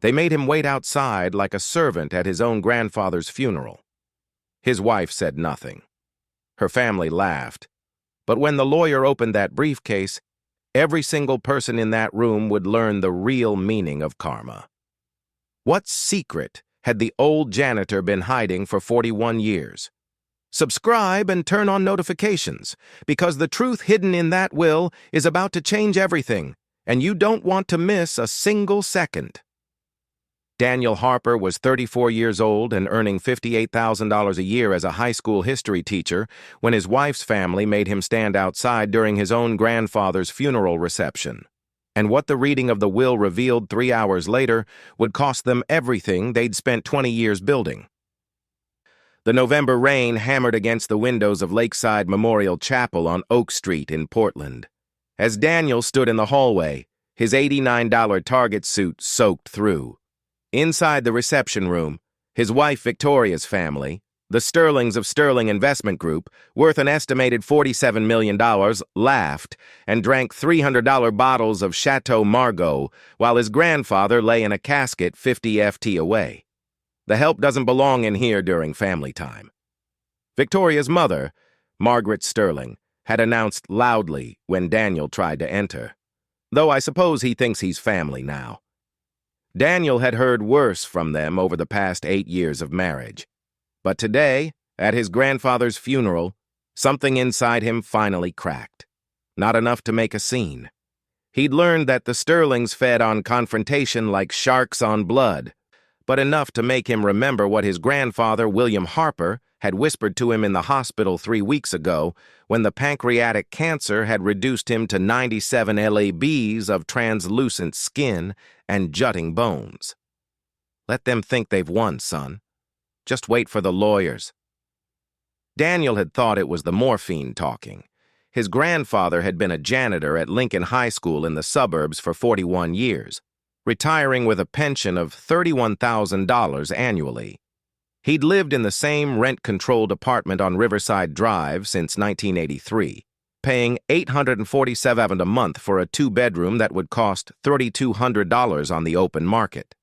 They made him wait outside like a servant at his own grandfather's funeral. His wife said nothing. Her family laughed. But when the lawyer opened that briefcase, every single person in that room would learn the real meaning of karma. What secret had the old janitor been hiding for 41 years? Subscribe and turn on notifications, because the truth hidden in that will is about to change everything, and you don't want to miss a single second. Daniel Harper was 34 years old and earning $58,000 a year as a high school history teacher when his wife's family made him stand outside during his own grandfather's funeral reception. And what the reading of the will revealed 3 hours later would cost them everything they'd spent 20 years building. The November rain hammered against the windows of Lakeside Memorial Chapel on Oak Street in Portland. As Daniel stood in the hallway, his $89 Target suit soaked through. Inside the reception room, his wife Victoria's family, the Sterlings of Sterling Investment Group, worth an estimated $47 million, laughed and drank $300 bottles of Chateau Margaux while his grandfather lay in a casket 50 FT away. The help doesn't belong in here during family time. Victoria's mother, Margaret Sterling, had announced loudly when Daniel tried to enter, though I suppose he thinks he's family now. Daniel had heard worse from them over the past 8 years of marriage. But today, at his grandfather's funeral, something inside him finally cracked. Not enough to make a scene. He'd learned that the Sterlings fed on confrontation like sharks on blood, but enough to make him remember what his grandfather, William Harper, had whispered to him in the hospital 3 weeks ago when the pancreatic cancer had reduced him to 97 LABs of translucent skin and jutting bones. Let them think they've won, son. Just wait for the lawyers. Daniel had thought it was the morphine talking. His grandfather had been a janitor at Lincoln High School in the suburbs for 41 years, retiring with a pension of $31,000 annually. He'd lived in the same rent-controlled apartment on Riverside Drive since 1983, paying $847 a month for a 2-bedroom that would cost $3,200 on the open market.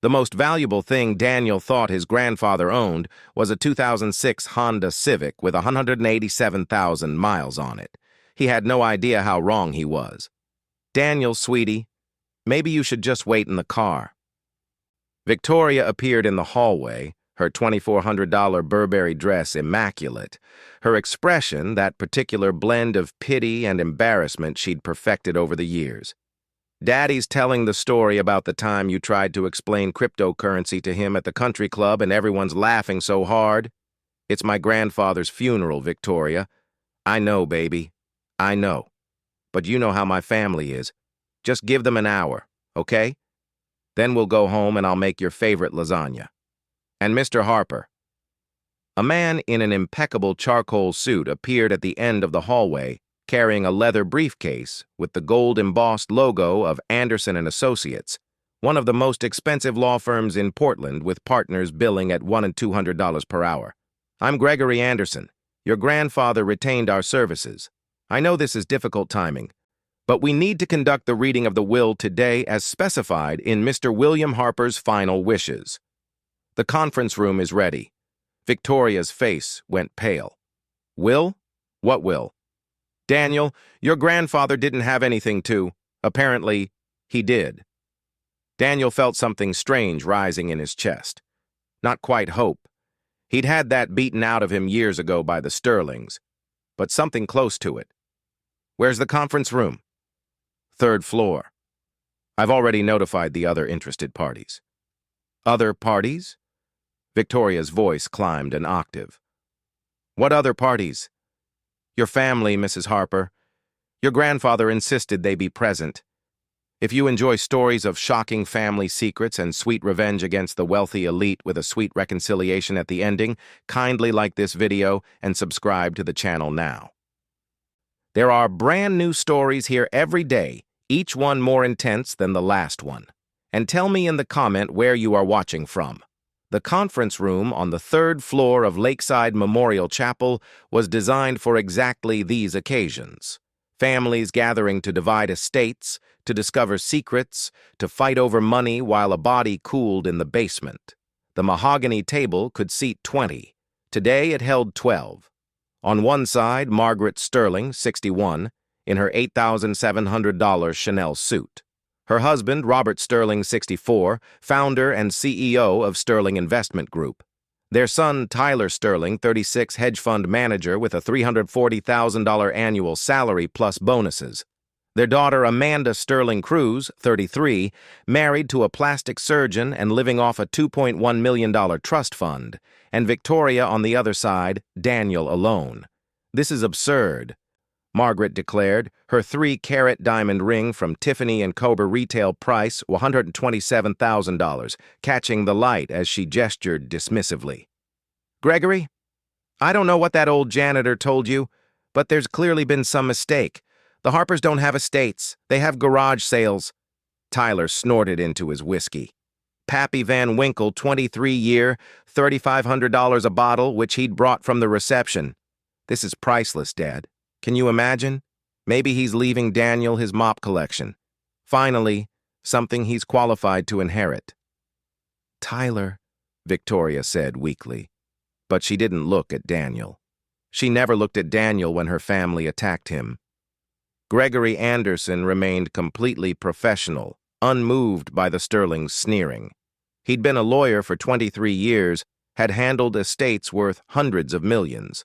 The most valuable thing Daniel thought his grandfather owned was a 2006 Honda Civic with 187,000 miles on it. He had no idea how wrong he was. "Daniel, sweetie, maybe you should just wait in the car." Victoria appeared in the hallway, her $2,400 Burberry dress immaculate, her expression that particular blend of pity and embarrassment she'd perfected over the years. "Daddy's telling the story about the time you tried to explain cryptocurrency to him at the country club and everyone's laughing so hard. It's my grandfather's funeral, Victoria. I know, baby. I know. But you know how my family is. Just give them an hour, okay? Then we'll go home and I'll make your favorite lasagna. And Mr. Harper." A man in an impeccable charcoal suit appeared at the end of the hallway, carrying a leather briefcase with the gold-embossed logo of Anderson & Associates, one of the most expensive law firms in Portland with partners billing at $100 and $200 per hour. "I'm Gregory Anderson. Your grandfather retained our services. I know this is difficult timing, but we need to conduct the reading of the will today as specified in Mr. William Harper's final wishes. The conference room is ready." Victoria's face went pale. "Will? What will?" "Daniel, your grandfather didn't have anything to. Apparently, he did." Daniel felt something strange rising in his chest. Not quite hope. He'd had that beaten out of him years ago by the Sterlings, but something close to it. "Where's the conference room?" "3rd floor. I've already notified the other interested parties." "Other parties?" Victoria's voice climbed an octave. "What other parties?" "Your family, Mrs. Harper. Your grandfather insisted they be present. If you enjoy stories of shocking family secrets and sweet revenge against the wealthy elite with a sweet reconciliation at the ending, kindly like this video and subscribe to the channel now. There are brand new stories here every day, each one more intense than the last one. And tell me in the comment where you are watching from. The conference room on the 3rd floor of Lakeside Memorial Chapel was designed for exactly these occasions. Families gathering to divide estates, to discover secrets, to fight over money while a body cooled in the basement. The mahogany table could seat 20. Today it held 12. On one side, Margaret Sterling, 61, in her $8,700 Chanel suit. Her husband, Robert Sterling, 64, founder and CEO of Sterling Investment Group. Their son, Tyler Sterling, 36, hedge fund manager with a $340,000 annual salary plus bonuses. Their daughter, Amanda Sterling Cruz, 33, married to a plastic surgeon and living off a $2.1 million trust fund. And Victoria on the other side, Daniel alone. "This is absurd," Margaret declared, her 3-carat diamond ring from Tiffany & Co. retail price $127,000, catching the light as she gestured dismissively. "Gregory, I don't know what that old janitor told you, but there's clearly been some mistake. The Harpers don't have estates. They have garage sales." Tyler snorted into his whiskey. Pappy Van Winkle, 23-year, $3,500 a bottle, which he'd brought from the reception. "This is priceless, Dad. Can you imagine? Maybe he's leaving Daniel his mop collection. Finally, something he's qualified to inherit." "Tyler," Victoria said weakly. But she didn't look at Daniel. She never looked at Daniel when her family attacked him. Gregory Anderson remained completely professional, unmoved by the Sterling's sneering. He'd been a lawyer for 23 years, had handled estates worth hundreds of millions.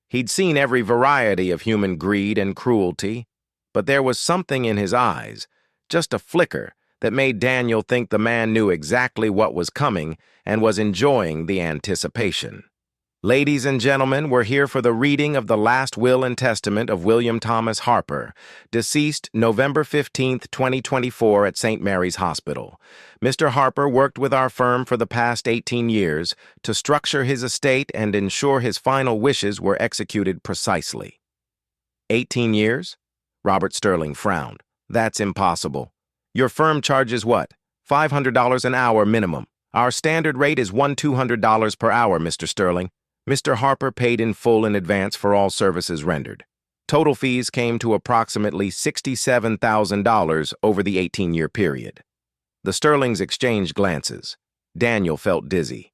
He'd seen every variety of human greed and cruelty, but there was something in his eyes, just a flicker, that made Daniel think the man knew exactly what was coming and was enjoying the anticipation. "Ladies and gentlemen, we're here for the reading of the last will and testament of William Thomas Harper, deceased November 15th, 2024 at St. Mary's Hospital. Mr. Harper worked with our firm for the past 18 years to structure his estate and ensure his final wishes were executed precisely." 18 years? Robert Sterling frowned. "That's impossible. Your firm charges what? $500 an hour minimum. Our standard rate is $200 per hour, Mr. Sterling. Mr. Harper paid in full in advance for all services rendered. Total fees came to approximately $67,000 over the 18-year period." The Sterlings exchanged glances. Daniel felt dizzy.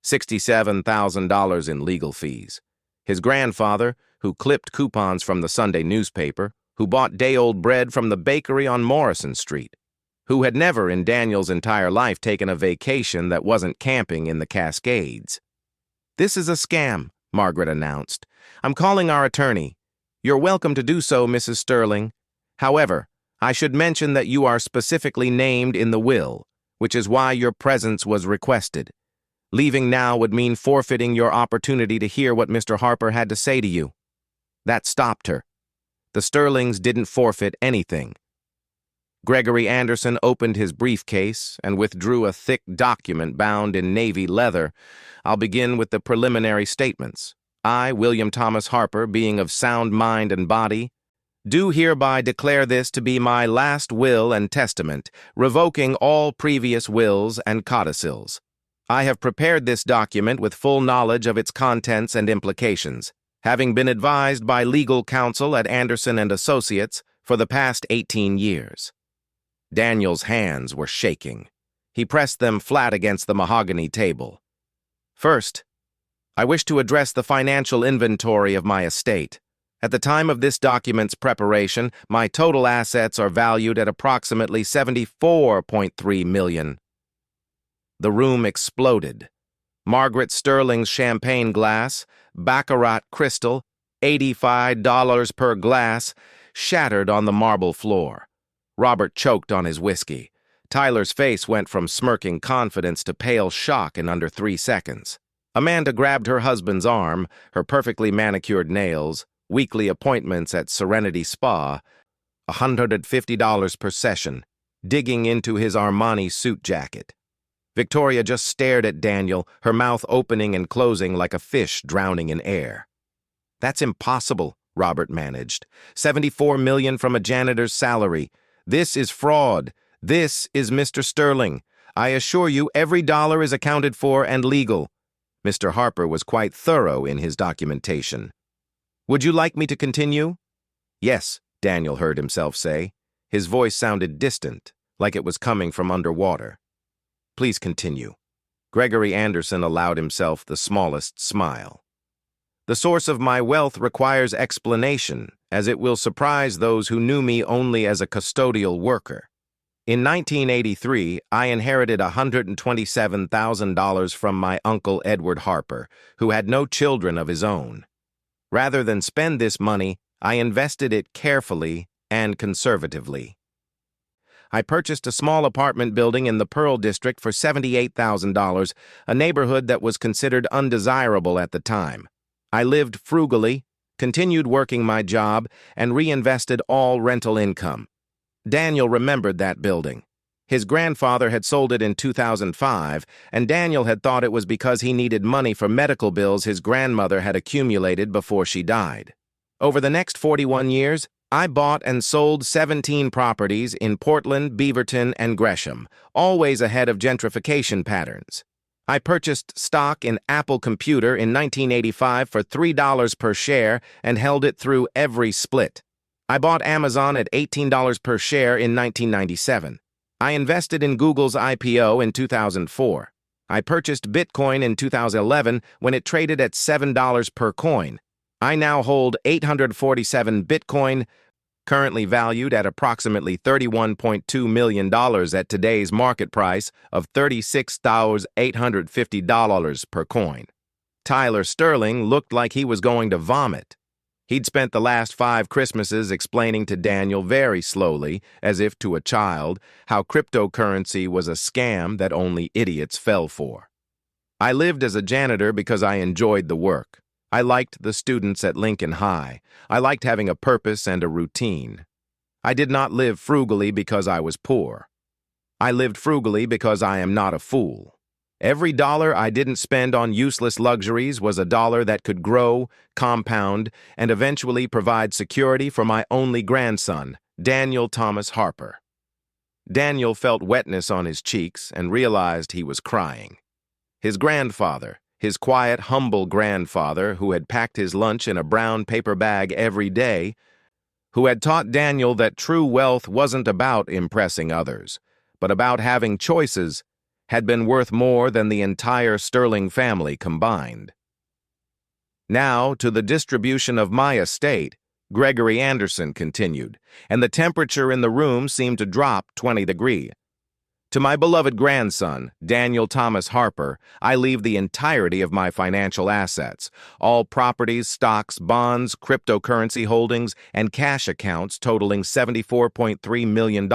$67,000 in legal fees. His grandfather, who clipped coupons from the Sunday newspaper, who bought day-old bread from the bakery on Morrison Street, who had never in Daniel's entire life taken a vacation that wasn't camping in the Cascades. "This is a scam," Margaret announced. "I'm calling our attorney. You're welcome to do so, Mrs. Sterling. However, I should mention that you are specifically named in the will, which is why your presence was requested. Leaving now would mean forfeiting your opportunity to hear what Mr. Harper had to say to you." That stopped her. The Sterlings didn't forfeit anything. Gregory Anderson opened his briefcase and withdrew a thick document bound in navy leather. "I'll begin with the preliminary statements. I, William Thomas Harper, being of sound mind and body, do hereby declare this to be my last will and testament, revoking all previous wills and codicils. I have prepared this document with full knowledge of its contents and implications, having been advised by legal counsel at Anderson and Associates for the past 18 years. Daniel's hands were shaking. He pressed them flat against the mahogany table. "First, I wish to address the financial inventory of my estate. At the time of this document's preparation, my total assets are valued at approximately $74.3 million. The room exploded. Margaret Sterling's champagne glass, Baccarat crystal, $85 per glass, shattered on the marble floor. Robert choked on his whiskey. Tyler's face went from smirking confidence to pale shock in under 3 seconds. Amanda grabbed her husband's arm, her perfectly manicured nails, weekly appointments at Serenity Spa, $150 per session, digging into his Armani suit jacket. Victoria just stared at Daniel, her mouth opening and closing like a fish drowning in air. "That's impossible," Robert managed. $74 million from a janitor's salary. This is fraud. This is Mr. Sterling. I assure you every dollar is accounted for and legal." Mr. Harper was quite thorough in his documentation. "Would you like me to continue?" "Yes, Daniel heard himself say. His voice sounded distant, like it was coming from underwater. Please continue. Gregory Anderson allowed himself the smallest smile. The source of my wealth requires explanation, as it will surprise those who knew me only as a custodial worker. In 1983, I inherited $127,000 from my uncle Edward Harper, who had no children of his own. Rather than spend this money, I invested it carefully and conservatively. I purchased a small apartment building in the Pearl District for $78,000, a neighborhood that was considered undesirable at the time. I lived frugally, continued working my job, and reinvested all rental income. Daniel remembered that building. His grandfather had sold it in 2005, and Daniel had thought it was because he needed money for medical bills his grandmother had accumulated before she died. Over the next 41 years, I bought and sold 17 properties in Portland, Beaverton, and Gresham, always ahead of gentrification patterns. I purchased stock in Apple Computer in 1985 for $3 per share and held it through every split. I bought Amazon at $18 per share in 1997. I invested in Google's IPO in 2004. I purchased Bitcoin in 2011 when it traded at $7 per coin. I now hold 847 Bitcoin, currently valued at approximately $31.2 million at today's market price of $36,850 per coin. Tyler Sterling looked like he was going to vomit. He'd spent the last 5 Christmases explaining to Daniel very slowly, as if to a child, how cryptocurrency was a scam that only idiots fell for. I lived as a janitor because I enjoyed the work. I liked the students at Lincoln High. I liked having a purpose and a routine. I did not live frugally because I was poor. I lived frugally because I am not a fool. Every dollar I didn't spend on useless luxuries was a dollar that could grow, compound, and eventually provide security for my only grandson, Daniel Thomas Harper. Daniel felt wetness on his cheeks and realized he was crying. His grandfather, his quiet, humble grandfather who had packed his lunch in a brown paper bag every day, who had taught Daniel that true wealth wasn't about impressing others, but about having choices, had been worth more than the entire Sterling family combined. Now, to the distribution of my estate, Gregory Anderson continued, and the temperature in the room seemed to drop 20 degrees. To my beloved grandson, Daniel Thomas Harper, I leave the entirety of my financial assets, all properties, stocks, bonds, cryptocurrency holdings, and cash accounts totaling $74.3 million.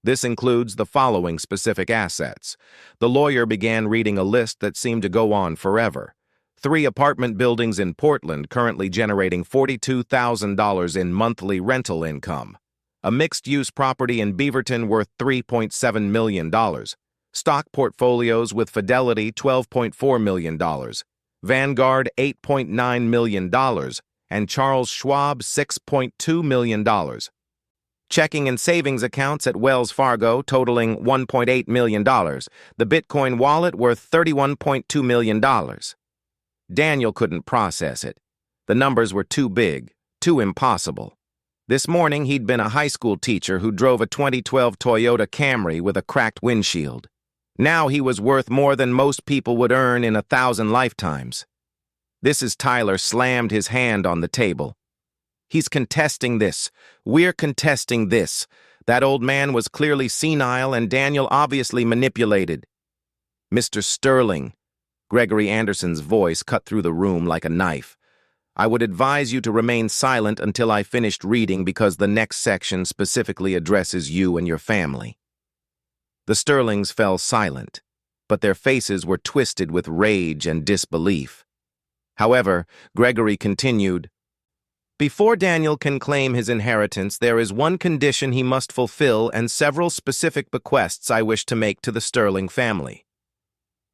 This includes the following specific assets. The lawyer began reading a list that seemed to go on forever. 3 apartment buildings in Portland currently generating $42,000 in monthly rental income. A mixed-use property in Beaverton worth $3.7 million. Stock portfolios with Fidelity $12.4 million. Vanguard $8.9 million. And Charles Schwab $6.2 million. Checking and savings accounts at Wells Fargo totaling $1.8 million. The Bitcoin wallet worth $31.2 million. Daniel couldn't process it. The numbers were too big, too impossible. This morning, he'd been a high school teacher who drove a 2012 Toyota Camry with a cracked windshield. Now he was worth more than most people would earn in 1,000 lifetimes. This is Tyler slammed his hand on the table. He's contesting this. We're contesting this. That old man was clearly senile and Daniel obviously manipulated. Mr. Sterling, Gregory Anderson's voice cut through the room like a knife. I would advise you to remain silent until I finished reading because the next section specifically addresses you and your family. The Sterlings fell silent, but their faces were twisted with rage and disbelief. However, Gregory continued, Before Daniel can claim his inheritance, there is one condition he must fulfill and several specific bequests I wish to make to the Sterling family.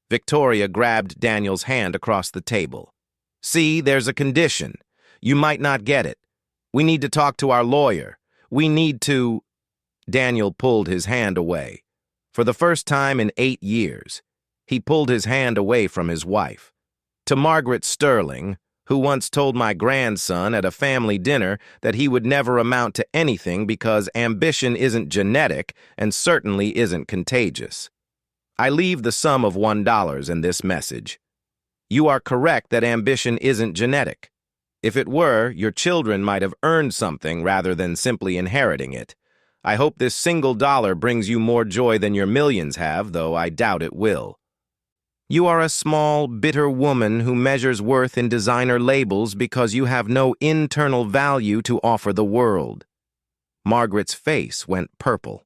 Victoria grabbed Daniel's hand across the table. See, there's a condition. You might not get it. We need to talk to our lawyer. We need to... Daniel pulled his hand away. For the first time in 8 years, he pulled his hand away from his wife. To Margaret Sterling, who once told my grandson at a family dinner that he would never amount to anything because ambition isn't genetic and certainly isn't contagious. I leave the sum of $1 in this message. You are correct that ambition isn't genetic. If it were, your children might have earned something rather than simply inheriting it. I hope this single dollar brings you more joy than your millions have, though I doubt it will. You are a small, bitter woman who measures worth in designer labels because you have no internal value to offer the world. Margaret's face went purple.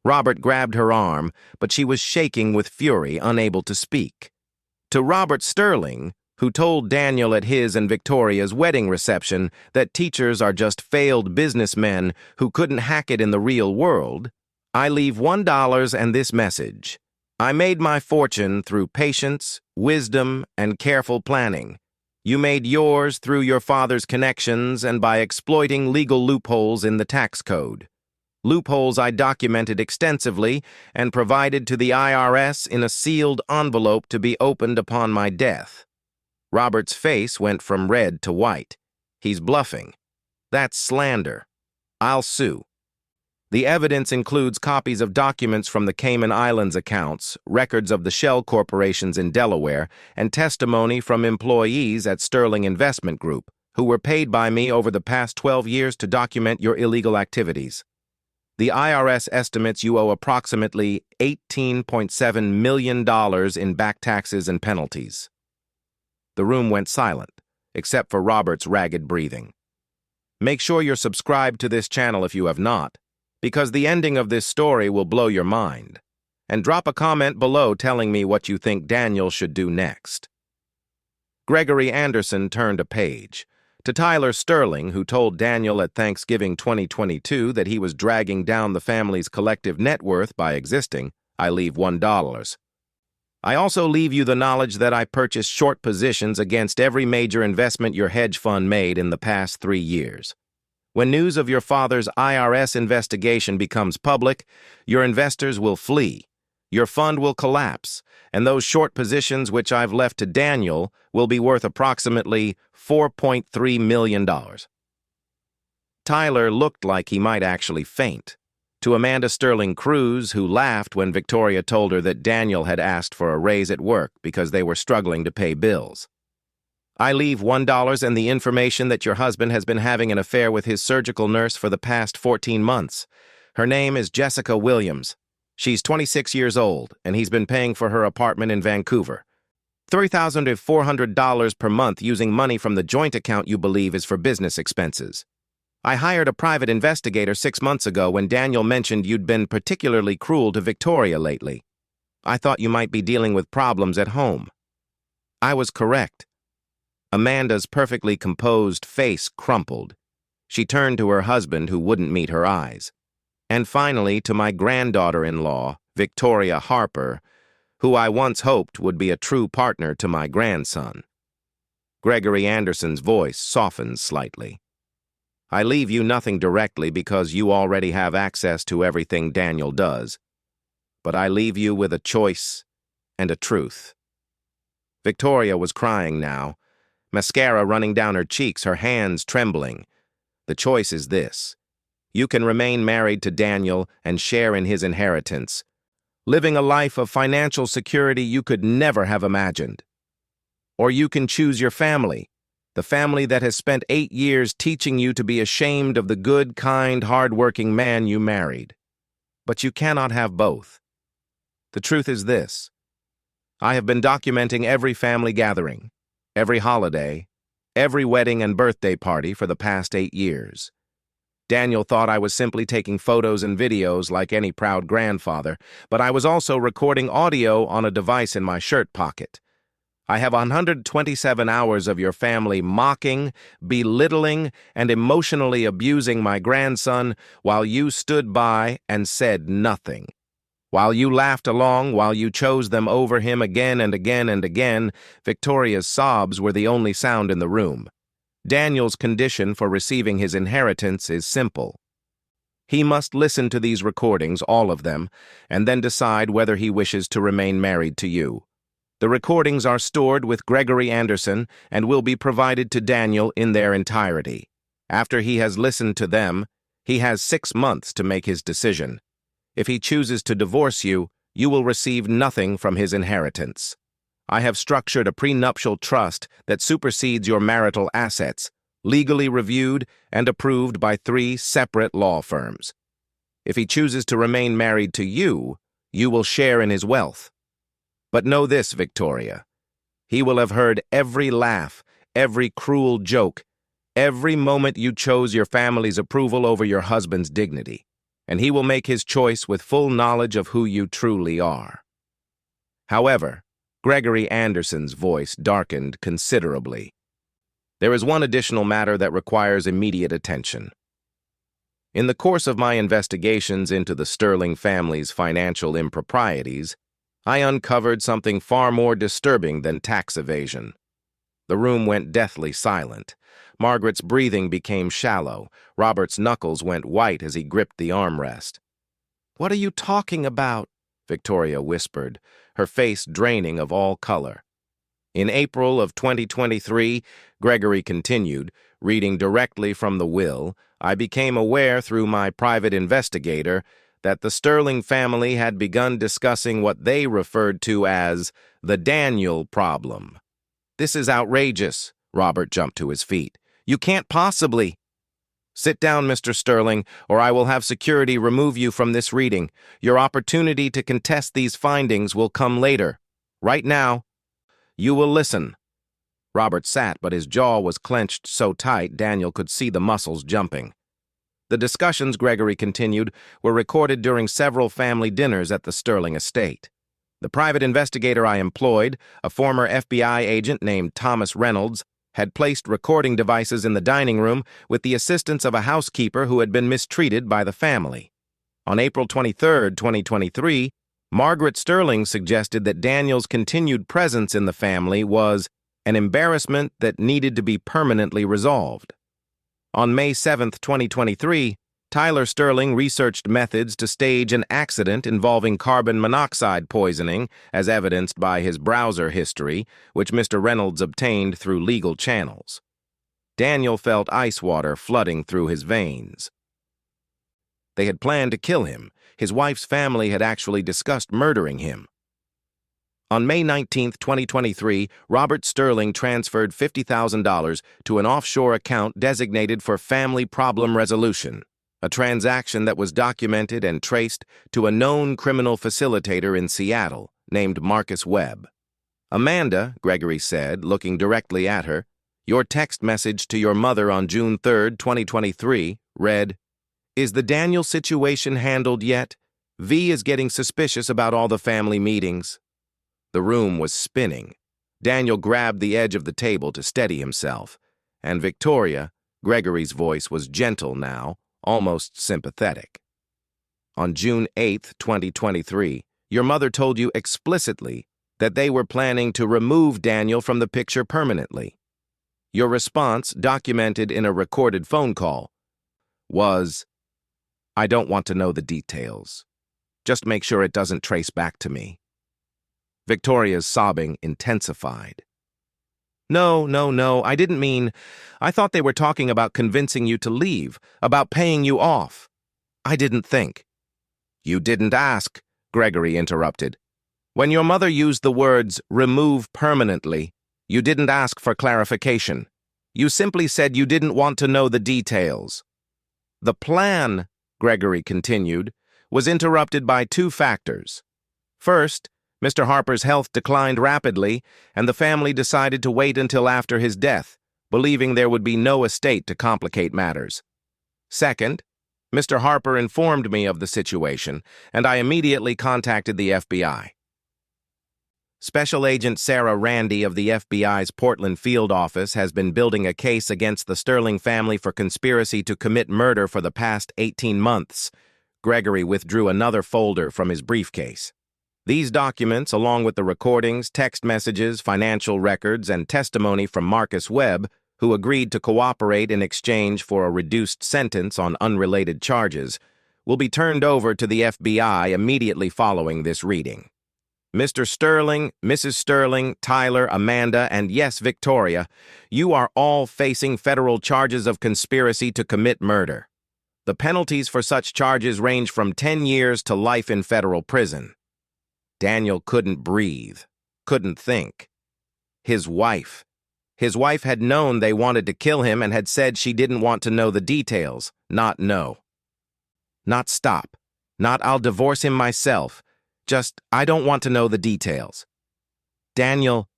Robert grabbed her arm, but she was shaking with fury, unable to speak. To Robert Sterling, who told Daniel at his and Victoria's wedding reception that teachers are just failed businessmen who couldn't hack it in the real world, I leave $1 and this message. I made my fortune through patience, wisdom, and careful planning. You made yours through your father's connections and by exploiting legal loopholes in the tax code. Loopholes I documented extensively and provided to the IRS in a sealed envelope to be opened upon my death. Robert's face went from red to white. He's bluffing. That's slander. I'll sue. The evidence includes copies of documents from the Cayman Islands accounts, records of the shell corporations in Delaware, and testimony from employees at Sterling Investment Group, who were paid by me over the past 12 years to document your illegal activities. The IRS estimates you owe approximately $18.7 million in back taxes and penalties. The room went silent, except for Robert's ragged breathing. Make sure you're subscribed to this channel if you have not, because the ending of this story will blow your mind. And drop a comment below telling me what you think Daniel should do next. Gregory Anderson turned a page. To Tyler Sterling, who told Daniel at Thanksgiving 2022 that he was dragging down the family's collective net worth by existing, I leave $1. I also leave you the knowledge that I purchased short positions against every major investment your hedge fund made in the past 3 years. When news of your father's IRS investigation becomes public, your investors will flee, your fund will collapse, and those short positions which I've left to Daniel will be worth approximately $4.3 million. Tyler looked like he might actually faint. To Amanda Sterling Cruz, who laughed when Victoria told her that Daniel had asked for a raise at work because they were struggling to pay bills. I leave $1 and the information that your husband has been having an affair with his surgical nurse for the past 14 months. Her name is Jessica Williams. She's 26 years old, and he's been paying for her apartment in Vancouver. $3,000 to $400 per month using money from the joint account you believe is for business expenses. I hired a private investigator 6 months ago when Daniel mentioned you'd been particularly cruel to Victoria lately. I thought you might be dealing with problems at home. I was correct. Amanda's perfectly composed face crumpled. She turned to her husband, who wouldn't meet her eyes. And finally to my granddaughter-in-law, Victoria Harper, who I once hoped would be a true partner to my grandson. Gregory Anderson's voice softened slightly. I leave you nothing directly because you already have access to everything Daniel does, but I leave you with a choice and a truth. Victoria was crying now, mascara running down her cheeks, her hands trembling. The choice is this. You can remain married to Daniel and share in his inheritance, living a life of financial security you could never have imagined. Or you can choose your family, the family that has spent 8 years teaching you to be ashamed of the good, kind, hard-working man you married. But you cannot have both. The truth is this. I have been documenting every family gathering, every holiday, every wedding and birthday party for the past 8 years. Daniel thought I was simply taking photos and videos like any proud grandfather, but I was also recording audio on a device in my shirt pocket. I have 127 hours of your family mocking, belittling, and emotionally abusing my grandson while you stood by and said nothing. While you laughed along, while you chose them over him again and again and again, Victoria's sobs were the only sound in the room. Daniel's condition for receiving his inheritance is simple. He must listen to these recordings, all of them, and then decide whether he wishes to remain married to you. The recordings are stored with Gregory Anderson and will be provided to Daniel in their entirety. After he has listened to them, he has 6 months to make his decision. If he chooses to divorce you, you will receive nothing from his inheritance. I have structured a prenuptial trust that supersedes your marital assets, legally reviewed and approved by 3 separate law firms. If he chooses to remain married to you, you will share in his wealth. But know this, Victoria. He will have heard every laugh, every cruel joke, every moment you chose your family's approval over your husband's dignity, and he will make his choice with full knowledge of who you truly are. However, Gregory Anderson's voice darkened considerably. There is one additional matter that requires immediate attention. In the course of my investigations into the Sterling family's financial improprieties, I uncovered something far more disturbing than tax evasion. The room went deathly silent. Margaret's breathing became shallow. Robert's knuckles went white as he gripped the armrest. "What are you talking about?" Victoria whispered, her face draining of all color. In April of 2023, Gregory continued, reading directly from the will, I became aware through my private investigator that the Sterling family had begun discussing what they referred to as the Daniel problem. "This is outrageous." Robert jumped to his feet. "You can't possibly—" "Sit down, Mr. Sterling, or I will have security remove you from this reading. Your opportunity to contest these findings will come later. Right now, you will listen." Robert sat, but his jaw was clenched so tight Daniel could see the muscles jumping. The discussions, Gregory continued, were recorded during several family dinners at the Sterling estate. The private investigator I employed, a former FBI agent named Thomas Reynolds, had placed recording devices in the dining room with the assistance of a housekeeper who had been mistreated by the family. On April 23, 2023, Margaret Sterling suggested that Daniel's continued presence in the family was an embarrassment that needed to be permanently resolved. On May 7, 2023, Tyler Sterling researched methods to stage an accident involving carbon monoxide poisoning, as evidenced by his browser history, which Mr. Reynolds obtained through legal channels. Daniel felt ice water flooding through his veins. They had planned to kill him. His wife's family had actually discussed murdering him. On May 19, 2023, Robert Sterling transferred $50,000 to an offshore account designated for family problem resolution, a transaction that was documented and traced to a known criminal facilitator in Seattle named Marcus Webb. "Amanda," Gregory said, looking directly at her, "your text message to your mother on June 3, 2023, read, 'Is the Daniel situation handled yet? V is getting suspicious about all the family meetings.'" The room was spinning. Daniel grabbed the edge of the table to steady himself, and Victoria, Gregory's voice was gentle now, almost sympathetic. "On June 8, 2023, your mother told you explicitly that they were planning to remove Daniel from the picture permanently. Your response, documented in a recorded phone call, was, 'I don't want to know the details. Just make sure it doesn't trace back to me.'" Victoria's sobbing intensified. No, I didn't mean. I thought they were talking about convincing you to leave, about paying you off. I didn't think." "You didn't ask," Gregory interrupted. "When your mother used the words, 'remove permanently,' you didn't ask for clarification. You simply said you didn't want to know the details." "The plan," Gregory continued, "was interrupted by 2 factors. First, Mr. Harper's health declined rapidly, and the family decided to wait until after his death, believing there would be no estate to complicate matters. Second, Mr. Harper informed me of the situation, and I immediately contacted the FBI. Special Agent Sarah Randy of the FBI's Portland field office has been building a case against the Sterling family for conspiracy to commit murder for the past 18 months. Gregory withdrew another folder from his briefcase. These documents, along with the recordings, text messages, financial records, and testimony from Marcus Webb, who agreed to cooperate in exchange for a reduced sentence on unrelated charges, will be turned over to the FBI immediately following this reading. Mr. Sterling, Mrs. Sterling, Tyler, Amanda, and yes, Victoria, you are all facing federal charges of conspiracy to commit murder. The penalties for such charges range from 10 years to life in federal prison. Daniel couldn't breathe, couldn't think. His wife had known they wanted to kill him and had said she didn't want to know the details, not know. Not stop, not I'll divorce him myself, just I don't want to know the details. Daniel,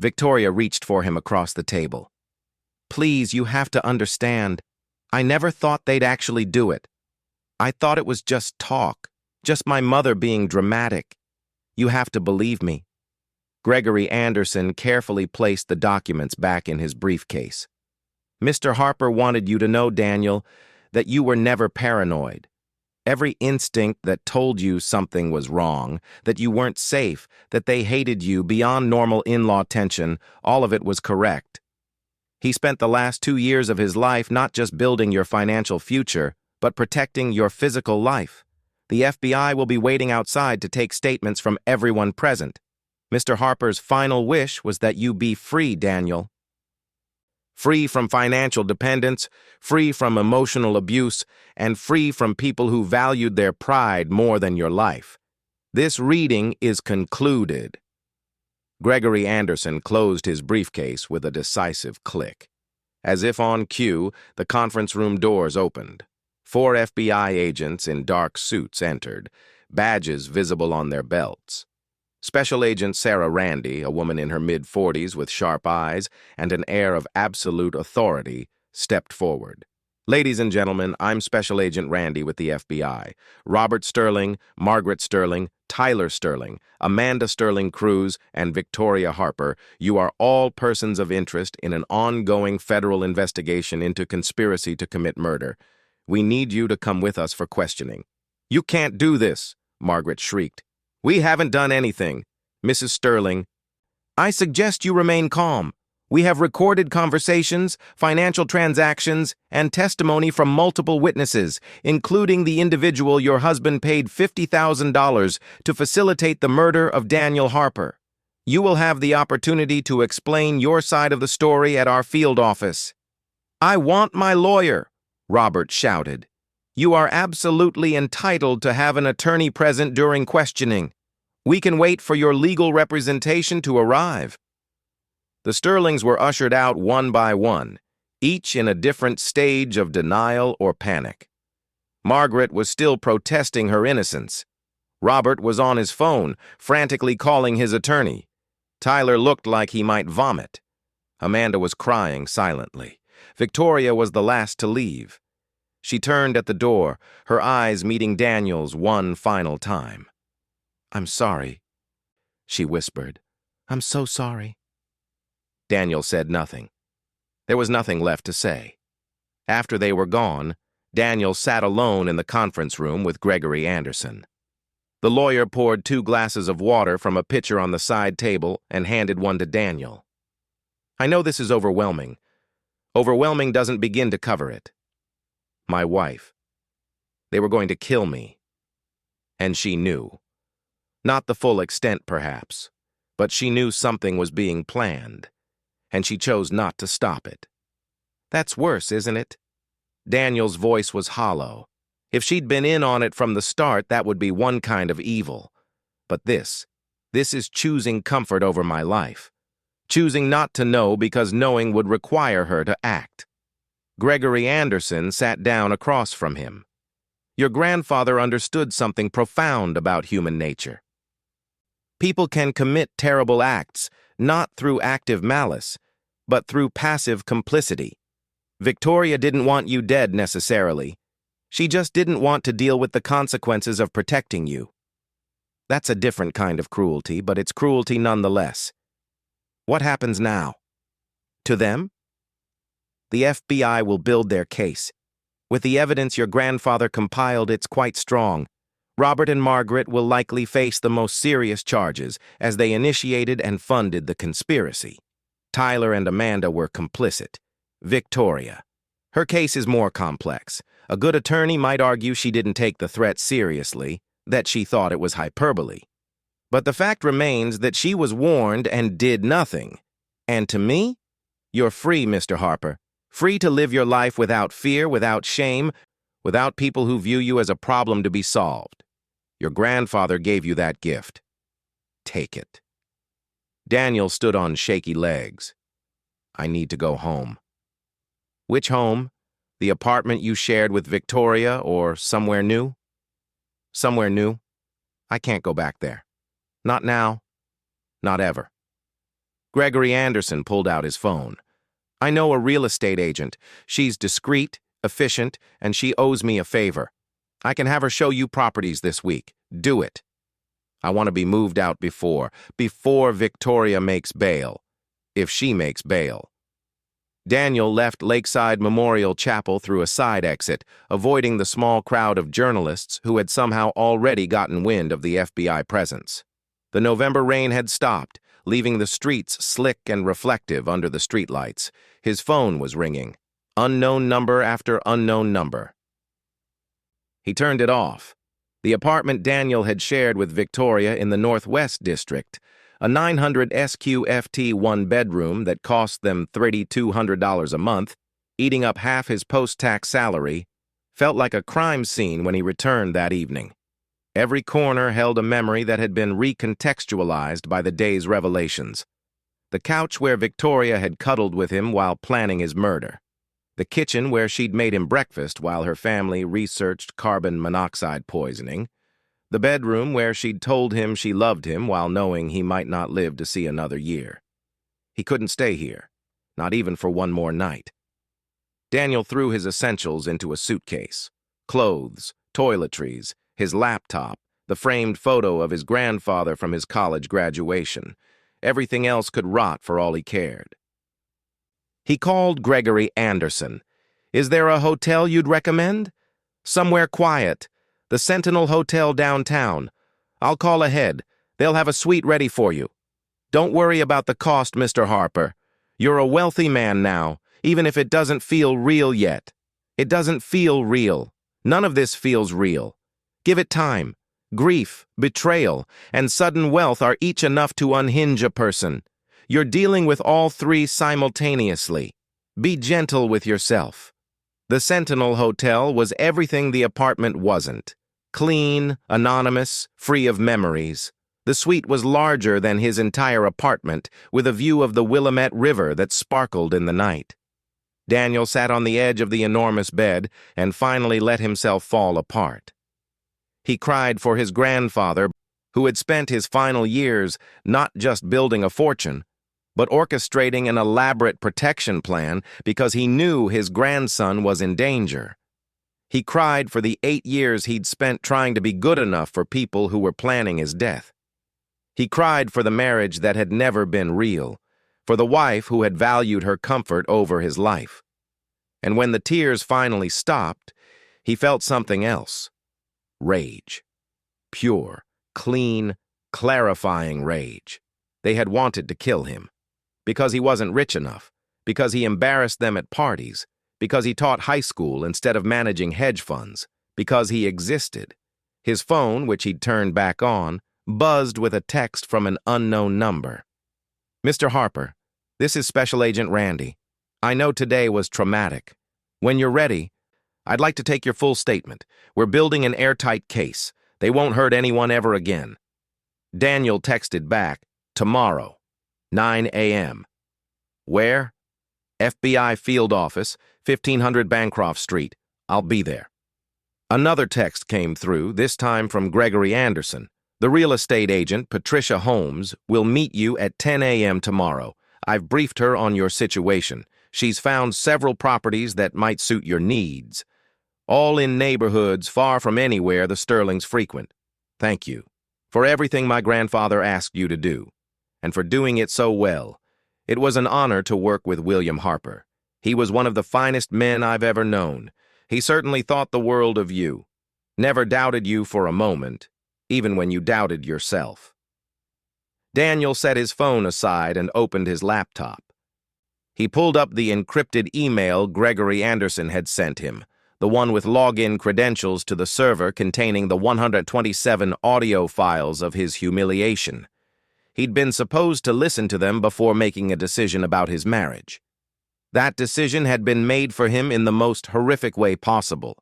Victoria reached for him across the table. Please, you have to understand. I never thought they'd actually do it. I thought it was just talk, just my mother being dramatic. You have to believe me. Gregory Anderson carefully placed the documents back in his briefcase. Mr. Harper wanted you to know, Daniel, that you were never paranoid. Every instinct that told you something was wrong, that you weren't safe, that they hated you beyond normal in-law tension, all of it was correct. He spent the last 2 years of his life not just building your financial future, but protecting your physical life. The FBI will be waiting outside to take statements from everyone present. Mr. Harper's final wish was that you be free, Daniel. Free from financial dependence, free from emotional abuse, and free from people who valued their pride more than your life. This reading is concluded. Gregory Anderson closed his briefcase with a decisive click. As if on cue, the conference room doors opened. 4 FBI agents in dark suits entered, badges visible on their belts. Special Agent Sarah Randy, a woman in her mid-40s with sharp eyes and an air of absolute authority, stepped forward. Ladies and gentlemen, I'm Special Agent Randy with the FBI. Robert Sterling, Margaret Sterling, Tyler Sterling, Amanda Sterling Cruz, and Victoria Harper, you are all persons of interest in an ongoing federal investigation into conspiracy to commit murder. We need you to come with us for questioning. You can't do this, Margaret shrieked. We haven't done anything. Mrs. Sterling, I suggest you remain calm. We have recorded conversations, financial transactions, and testimony from multiple witnesses, including the individual your husband paid $50,000 to facilitate the murder of Daniel Harper. You will have the opportunity to explain your side of the story at our field office. I want my lawyer, Robert shouted. You are absolutely entitled to have an attorney present during questioning. We can wait for your legal representation to arrive. The Sterlings were ushered out one by one, each in a different stage of denial or panic. Margaret was still protesting her innocence. Robert was on his phone, frantically calling his attorney. Tyler looked like he might vomit. Amanda was crying silently. Victoria was the last to leave. She turned at the door, her eyes meeting Daniel's one final time. I'm sorry, she whispered. I'm so sorry. Daniel said nothing. There was nothing left to say. After they were gone, Daniel sat alone in the conference room with Gregory Anderson. The lawyer poured 2 glasses of water from a pitcher on the side table and handed one to Daniel. I know this is overwhelming. Overwhelming doesn't begin to cover it. My wife. They were going to kill me. And she knew. Not the full extent, perhaps, but she knew something was being planned, and she chose not to stop it. That's worse, isn't it? Daniel's voice was hollow. If she'd been in on it from the start, that would be one kind of evil. But this is choosing comfort over my life. Choosing not to know because knowing would require her to act. Gregory Anderson sat down across from him. Your grandfather understood something profound about human nature. People can commit terrible acts, not through active malice, but through passive complicity. Victoria didn't want you dead necessarily. She just didn't want to deal with the consequences of protecting you. That's a different kind of cruelty, but it's cruelty nonetheless. What happens now? To them? The FBI will build their case. With the evidence your grandfather compiled, it's quite strong. Robert and Margaret will likely face the most serious charges as they initiated and funded the conspiracy. Tyler and Amanda were complicit. Victoria. Her case is more complex. A good attorney might argue she didn't take the threat seriously, that she thought it was hyperbole. But the fact remains that she was warned and did nothing. And to me, you're free, Mr. Harper. Free to live your life without fear, without shame, without people who view you as a problem to be solved. Your grandfather gave you that gift. Take it. Daniel stood on shaky legs. I need to go home. Which home? The apartment you shared with Victoria or somewhere new? Somewhere new? I can't go back there. Not now. Not ever. Gregory Anderson pulled out his phone. I know a real estate agent. She's discreet, efficient, and she owes me a favor. I can have her show you properties this week. Do it. I want to be moved out before Victoria makes bail, if she makes bail. Daniel left Lakeside Memorial Chapel through a side exit, avoiding the small crowd of journalists who had somehow already gotten wind of the FBI presence. The November rain had stopped, leaving the streets slick and reflective under the streetlights. His phone was ringing, unknown number after unknown number. He turned it off. The apartment Daniel had shared with Victoria in the Northwest District, a 900 SQFT one-bedroom that cost them $3,200 a month, eating up half his post-tax salary, felt like a crime scene when he returned that evening. Every corner held a memory that had been recontextualized by the day's revelations. The couch where Victoria had cuddled with him while planning his murder. The kitchen where she'd made him breakfast while her family researched carbon monoxide poisoning. The bedroom where she'd told him she loved him while knowing he might not live to see another year. He couldn't stay here, not even for one more night. Daniel threw his essentials into a suitcase. Clothes, toiletries, his laptop, the framed photo of his grandfather from his college graduation. Everything else could rot for all he cared. He called Gregory Anderson. Is there a hotel you'd recommend? Somewhere quiet. The Sentinel Hotel downtown. I'll call ahead. They'll have a suite ready for you. Don't worry about the cost, Mr. Harper. You're a wealthy man now, even if it doesn't feel real yet. It doesn't feel real. None of this feels real. Give it time. Grief, betrayal, and sudden wealth are each enough to unhinge a person. You're dealing with all three simultaneously. Be gentle with yourself. The Sentinel Hotel was everything the apartment wasn't. Clean, anonymous, free of memories. The suite was larger than his entire apartment, with a view of the Willamette River that sparkled in the night. Daniel sat on the edge of the enormous bed and finally let himself fall apart. He cried for his grandfather, who had spent his final years not just building a fortune, but orchestrating an elaborate protection plan because he knew his grandson was in danger. He cried for the 8 years he'd spent trying to be good enough for people who were planning his death. He cried for the marriage that had never been real, for the wife who had valued her comfort over his life. And when the tears finally stopped, he felt something else. Rage. Pure, clean, clarifying rage. They had wanted to kill him. Because he wasn't rich enough, because he embarrassed them at parties, because he taught high school instead of managing hedge funds, because he existed. His phone, which he'd turned back on, buzzed with a text from an unknown number. Mr. Harper, this is Special Agent Randy. I know today was traumatic. When you're ready, I'd like to take your full statement. We're building an airtight case. They won't hurt anyone ever again. Daniel texted back, tomorrow. 9 a.m. Where? FBI Field Office, 1500 Bancroft Street. I'll be there. Another text came through, this time from Gregory Anderson. The real estate agent, Patricia Holmes, will meet you at 10 a.m. tomorrow. I've briefed her on your situation. She's found several properties that might suit your needs. All in neighborhoods far from anywhere the Sterlings frequent. Thank you for everything my grandfather asked you to do, and for doing it so well. It was an honor to work with William Harper. He was one of the finest men I've ever known. He certainly thought the world of you. Never doubted you for a moment, even when you doubted yourself. Daniel set his phone aside and opened his laptop. He pulled up the encrypted email Gregory Anderson had sent him. the one with login credentials to the server containing the 127 audio files of his humiliation. He'd been supposed to listen to them before making a decision about his marriage. That decision had been made for him in the most horrific way possible,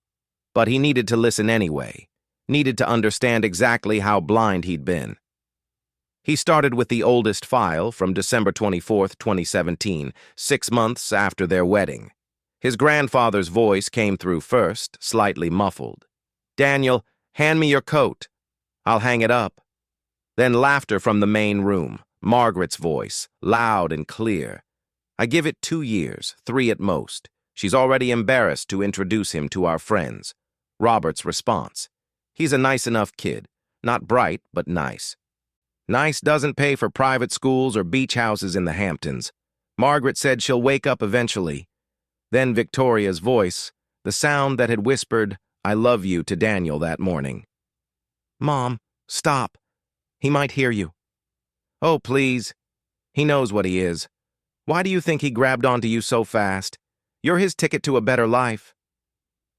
but he needed to listen anyway, needed to understand exactly how blind he'd been. He started with the oldest file from December 24, 2017, 6 months after their wedding. His grandfather's voice came through first, slightly muffled. "Daniel, hand me your coat. I'll hang it up." Then laughter from the main room, Margaret's voice, loud and clear. "I give it 2 years, 3 at most. She's already embarrassed to introduce him to our friends." Robert's response: "He's a nice enough kid. Not bright, but nice." Nice doesn't pay for private schools or beach houses in the Hamptons. Margaret said she'll wake up eventually. Then Victoria's voice, the sound that had whispered, "I love you" to Daniel that morning. "Mom, stop. He might hear you." "Oh, please. He knows what he is. Why do you think he grabbed onto you so fast? You're his ticket to a better life."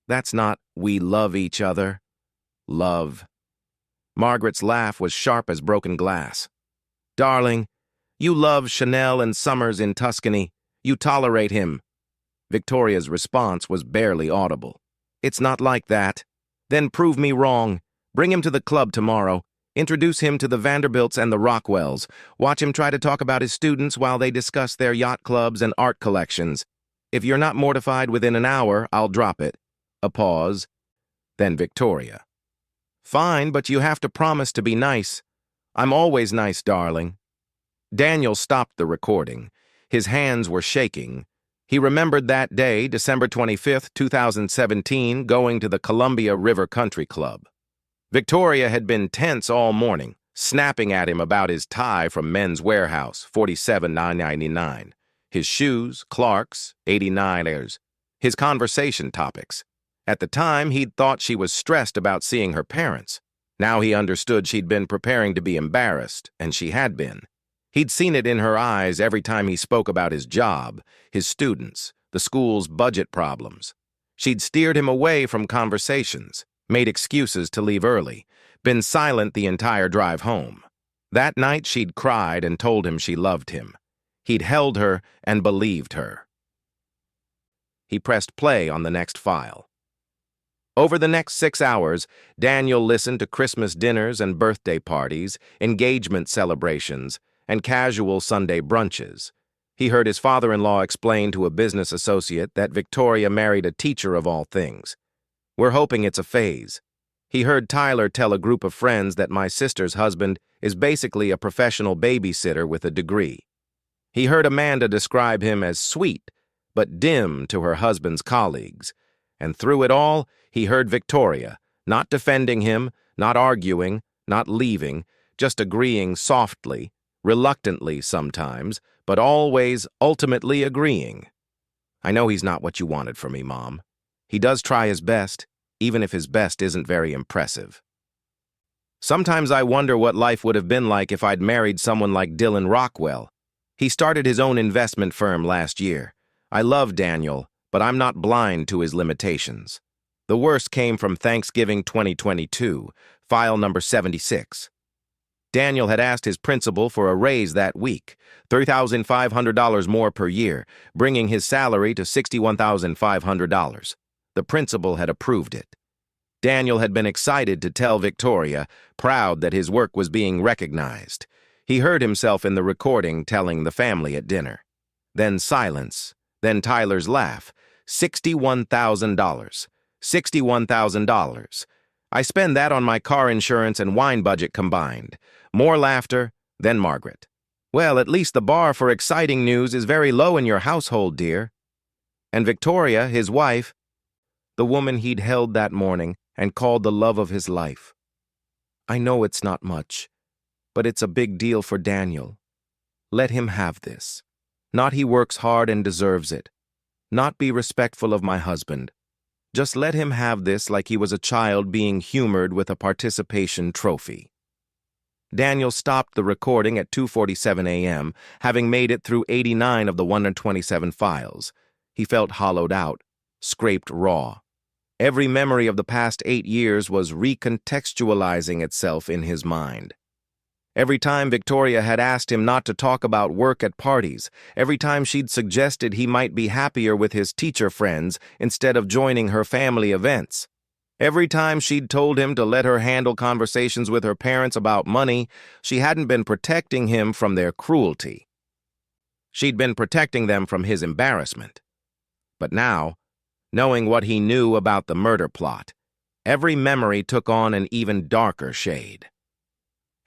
"That's not 'we love each other.' Love." Margaret's laugh was sharp as broken glass. "Darling, you love Chanel and Summers in Tuscany. You tolerate him." Victoria's response was barely audible. "It's not like that. Then prove me wrong. Bring him to the club tomorrow. Introduce him to the Vanderbilts and the Rockwells. Watch him try to talk about his students while they discuss their yacht clubs and art collections. If you're not mortified within an hour, I'll drop it." A pause. Then Victoria: "Fine, but you have to promise to be nice." "I'm always nice, darling." Daniel stopped the recording. His hands were shaking. He remembered that day, December 25, 2017, going to the Columbia River Country Club. Victoria had been tense all morning, snapping at him about his tie from Men's Warehouse, $47,999, his shoes, Clark's, $89, his conversation topics. At the time, he'd thought she was stressed about seeing her parents. Now he understood she'd been preparing to be embarrassed, and she had been. He'd seen it in her eyes every time he spoke about his job, his students, the school's budget problems. She'd steered him away from conversations, made excuses to leave early, been silent the entire drive home. That night she'd cried and told him she loved him. He'd held her and believed her. He pressed play on the next file. Over the next 6 hours, Daniel listened to Christmas dinners and birthday parties, engagement celebrations, and casual Sunday brunches. He heard his father-in-law explain to a business associate that Victoria married a teacher of all things. "We're hoping it's a phase." He heard Tyler tell a group of friends that my sister's husband is basically a professional babysitter with a degree. He heard Amanda describe him as sweet, but dim to her husband's colleagues. And through it all, he heard Victoria, not defending him, not arguing, not leaving, just agreeing softly, reluctantly sometimes, but always ultimately agreeing. "I know he's not what you wanted from me, Mom. He does try his best, even if his best isn't very impressive. Sometimes I wonder what life would have been like if I'd married someone like Dylan Rockwell. He started his own investment firm last year. I love Daniel, but I'm not blind to his limitations." The worst came from Thanksgiving 2022, file number 76. Daniel had asked his principal for a raise that week, $3,500 more per year, bringing his salary to $61,500. The principal had approved it. Daniel had been excited to tell Victoria, proud that his work was being recognized. He heard himself in the recording telling the family at dinner. Then silence, then Tyler's laugh. $61,000. $61,000. I spend that on my car insurance and wine budget combined. More laughter, then Margaret. "Well, at least the bar for exciting news is very low in your household, dear." And Victoria, his wife, the woman he'd held that morning and called the love of his life. "I know it's not much, but it's a big deal for Daniel. Let him have this. Not he works hard and deserves it. Not be respectful of my husband. Just let him have this like he was a child being humored with a participation trophy." Daniel stopped the recording at 2:47 a.m., having made it through 89 of the 127 files. He felt hollowed out, scraped raw. Every memory of the past 8 years was recontextualizing itself in his mind. Every time Victoria had asked him not to talk about work at parties, every time she'd suggested he might be happier with his teacher friends instead of joining her family events, every time she'd told him to let her handle conversations with her parents about money, she hadn't been protecting him from their cruelty. She'd been protecting them from his embarrassment. But now, knowing what he knew about the murder plot, every memory took on an even darker shade.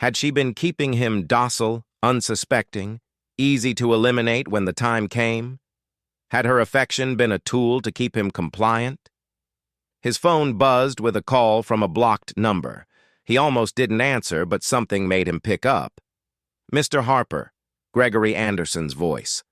Had she been keeping him docile, unsuspecting, easy to eliminate when the time came? Had her affection been a tool to keep him compliant? His phone buzzed with a call from a blocked number. He almost didn't answer, but something made him pick up. "Mr. Harper," Gregory Anderson's voice.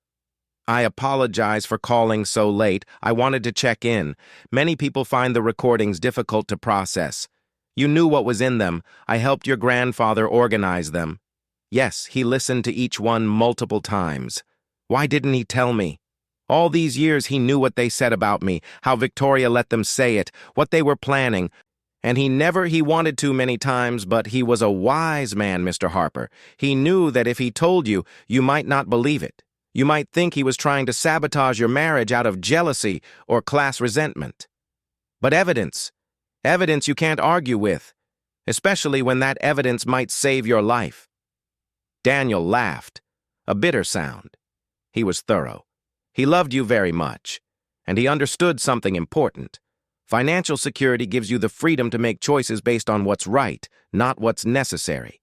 "I apologize for calling so late. I wanted to check in. Many people find the recordings difficult to process. You knew what was in them. I helped your grandfather organize them. Yes, he listened to each one multiple times. Why didn't he tell me? All these years he knew what they said about me, how Victoria let them say it, what they were planning. And he wanted to many times, but he was a wise man, Mr. Harper. He knew that if he told you, you might not believe it. You might think he was trying to sabotage your marriage out of jealousy or class resentment. But evidence you can't argue with, especially when that evidence might save your life." Daniel laughed, a bitter sound. He was thorough. He loved you very much, and he understood something important. Financial security gives you the freedom to make choices based on what's right, not what's necessary.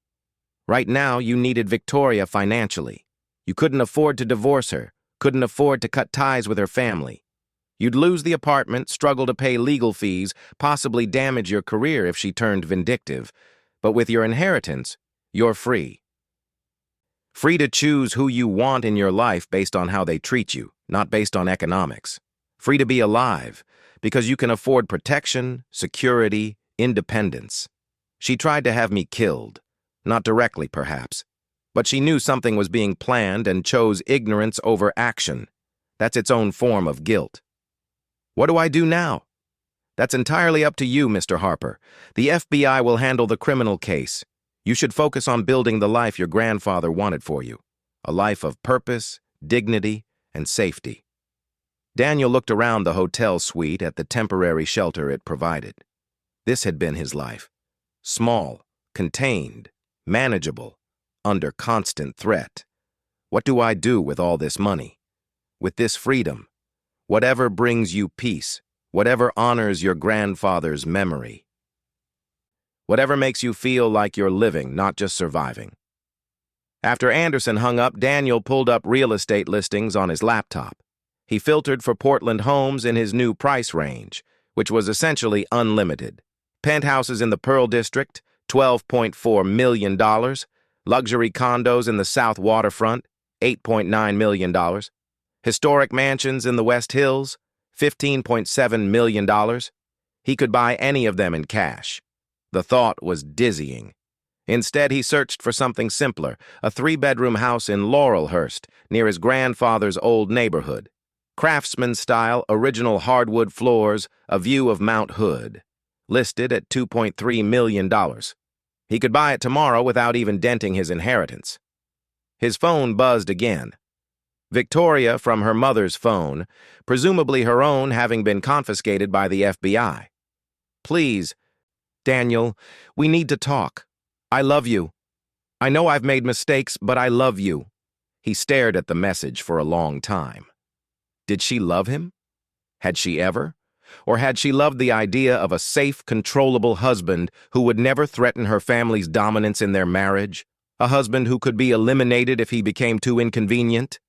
Right now, you needed Victoria financially. You couldn't afford to divorce her, couldn't afford to cut ties with her family. You'd lose the apartment, struggle to pay legal fees, possibly damage your career if she turned vindictive. But with your inheritance, you're free. Free to choose who you want in your life based on how they treat you, not based on economics. Free to be alive, because you can afford protection, security, independence. She tried to have me killed. Not directly, perhaps. But she knew something was being planned and chose ignorance over action. That's its own form of guilt. What do I do now? That's entirely up to you, Mr. Harper. The FBI will handle the criminal case. You should focus on building the life your grandfather wanted for you. A life of purpose, dignity, and safety. Daniel looked around the hotel suite at the temporary shelter it provided. This had been his life. Small, contained, manageable, under constant threat. What do I do with all this money? With this freedom? Whatever brings you peace, whatever honors your grandfather's memory. Whatever makes you feel like you're living, not just surviving. After Anderson hung up, Daniel pulled up real estate listings on his laptop. He filtered for Portland homes in his new price range, which was essentially unlimited. Penthouses in the Pearl District, $12.4 million. Luxury condos in the South Waterfront, $8.9 million. Historic mansions in the West Hills, $15.7 million. He could buy any of them in cash. The thought was dizzying. Instead, he searched for something simpler, a 3-bedroom house in Laurelhurst, near his grandfather's old neighborhood. Craftsman-style, original hardwood floors, a view of Mount Hood. Listed at $2.3 million. He could buy it tomorrow without even denting his inheritance. His phone buzzed again. Victoria from her mother's phone, presumably her own having been confiscated by the FBI. "Please, Daniel, we need to talk. I love you. I know I've made mistakes, but I love you." He stared at the message for a long time. Did she love him? Had she ever? Or had she loved the idea of a safe, controllable husband who would never threaten her family's dominance in their marriage? A husband who could be eliminated if he became too inconvenient?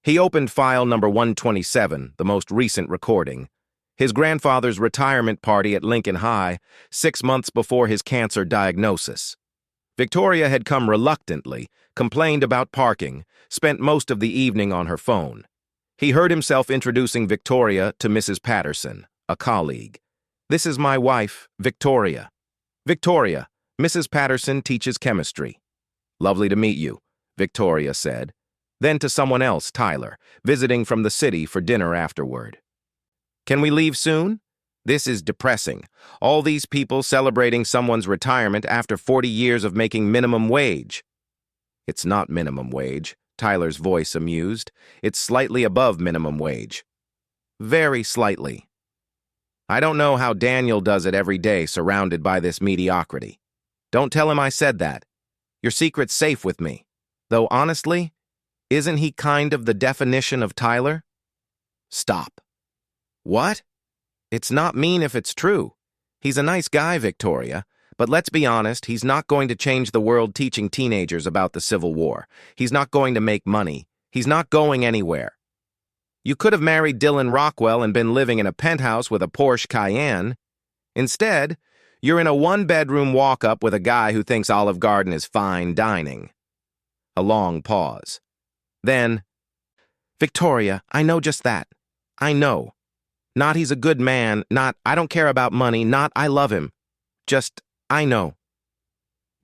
He opened file number 127, the most recent recording. His grandfather's retirement party at Lincoln High, 6 months before his cancer diagnosis. Victoria had come reluctantly, complained about parking, spent most of the evening on her phone. He heard himself introducing Victoria to Mrs. Patterson, a colleague. "This is my wife, Victoria. Victoria, Mrs. Patterson teaches chemistry." "Lovely to meet you," Victoria said. Then to someone else, Tyler, visiting from the city for dinner afterward. "Can we leave soon?" This is depressing. All these people celebrating someone's retirement after 40 years of making minimum wage. It's not minimum wage, Tyler's voice amused. It's slightly above minimum wage. Very slightly. I don't know how Daniel does it every day surrounded by this mediocrity. Don't tell him I said that. Your secret's safe with me. Though honestly, isn't he kind of the definition of Tyler? Stop. What? It's not mean if it's true. He's a nice guy, Victoria, but let's be honest, he's not going to change the world teaching teenagers about the Civil War. He's not going to make money. He's not going anywhere. You could have married Dylan Rockwell and been living in a penthouse with a Porsche Cayenne. Instead, you're in a one-bedroom walk-up with a guy who thinks Olive Garden is fine dining. A long pause. Then, Victoria, I know just that. I know. Not he's a good man, not I don't care about money, not I love him. Just, I know.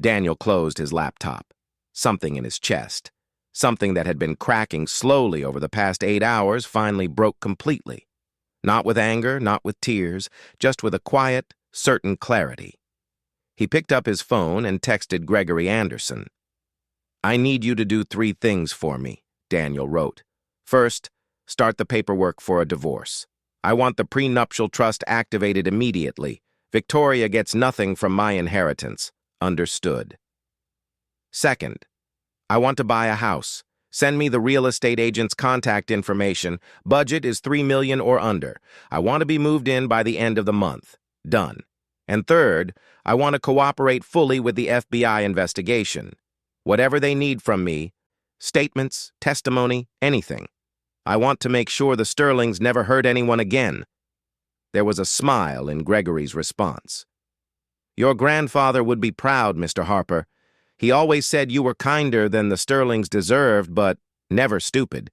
Daniel closed his laptop. Something in his chest, something that had been cracking slowly over the past 8 hours, finally broke completely. Not with anger, not with tears, just with a quiet, certain clarity. He picked up his phone and texted Gregory Anderson. I need you to do 3 things for me, Daniel wrote. First, start the paperwork for a divorce. I want the prenuptial trust activated immediately. Victoria gets nothing from my inheritance. Understood. Second, I want to buy a house. Send me the real estate agent's contact information. Budget is $3 million or under. I want to be moved in by the end of the month. Done. And third, I want to cooperate fully with the FBI investigation. Whatever they need from me, statements, testimony, anything. I want to make sure the Sterlings never hurt anyone again. There was a smile in Gregory's response. Your grandfather would be proud, Mr. Harper. He always said you were kinder than the Sterlings deserved, but never stupid.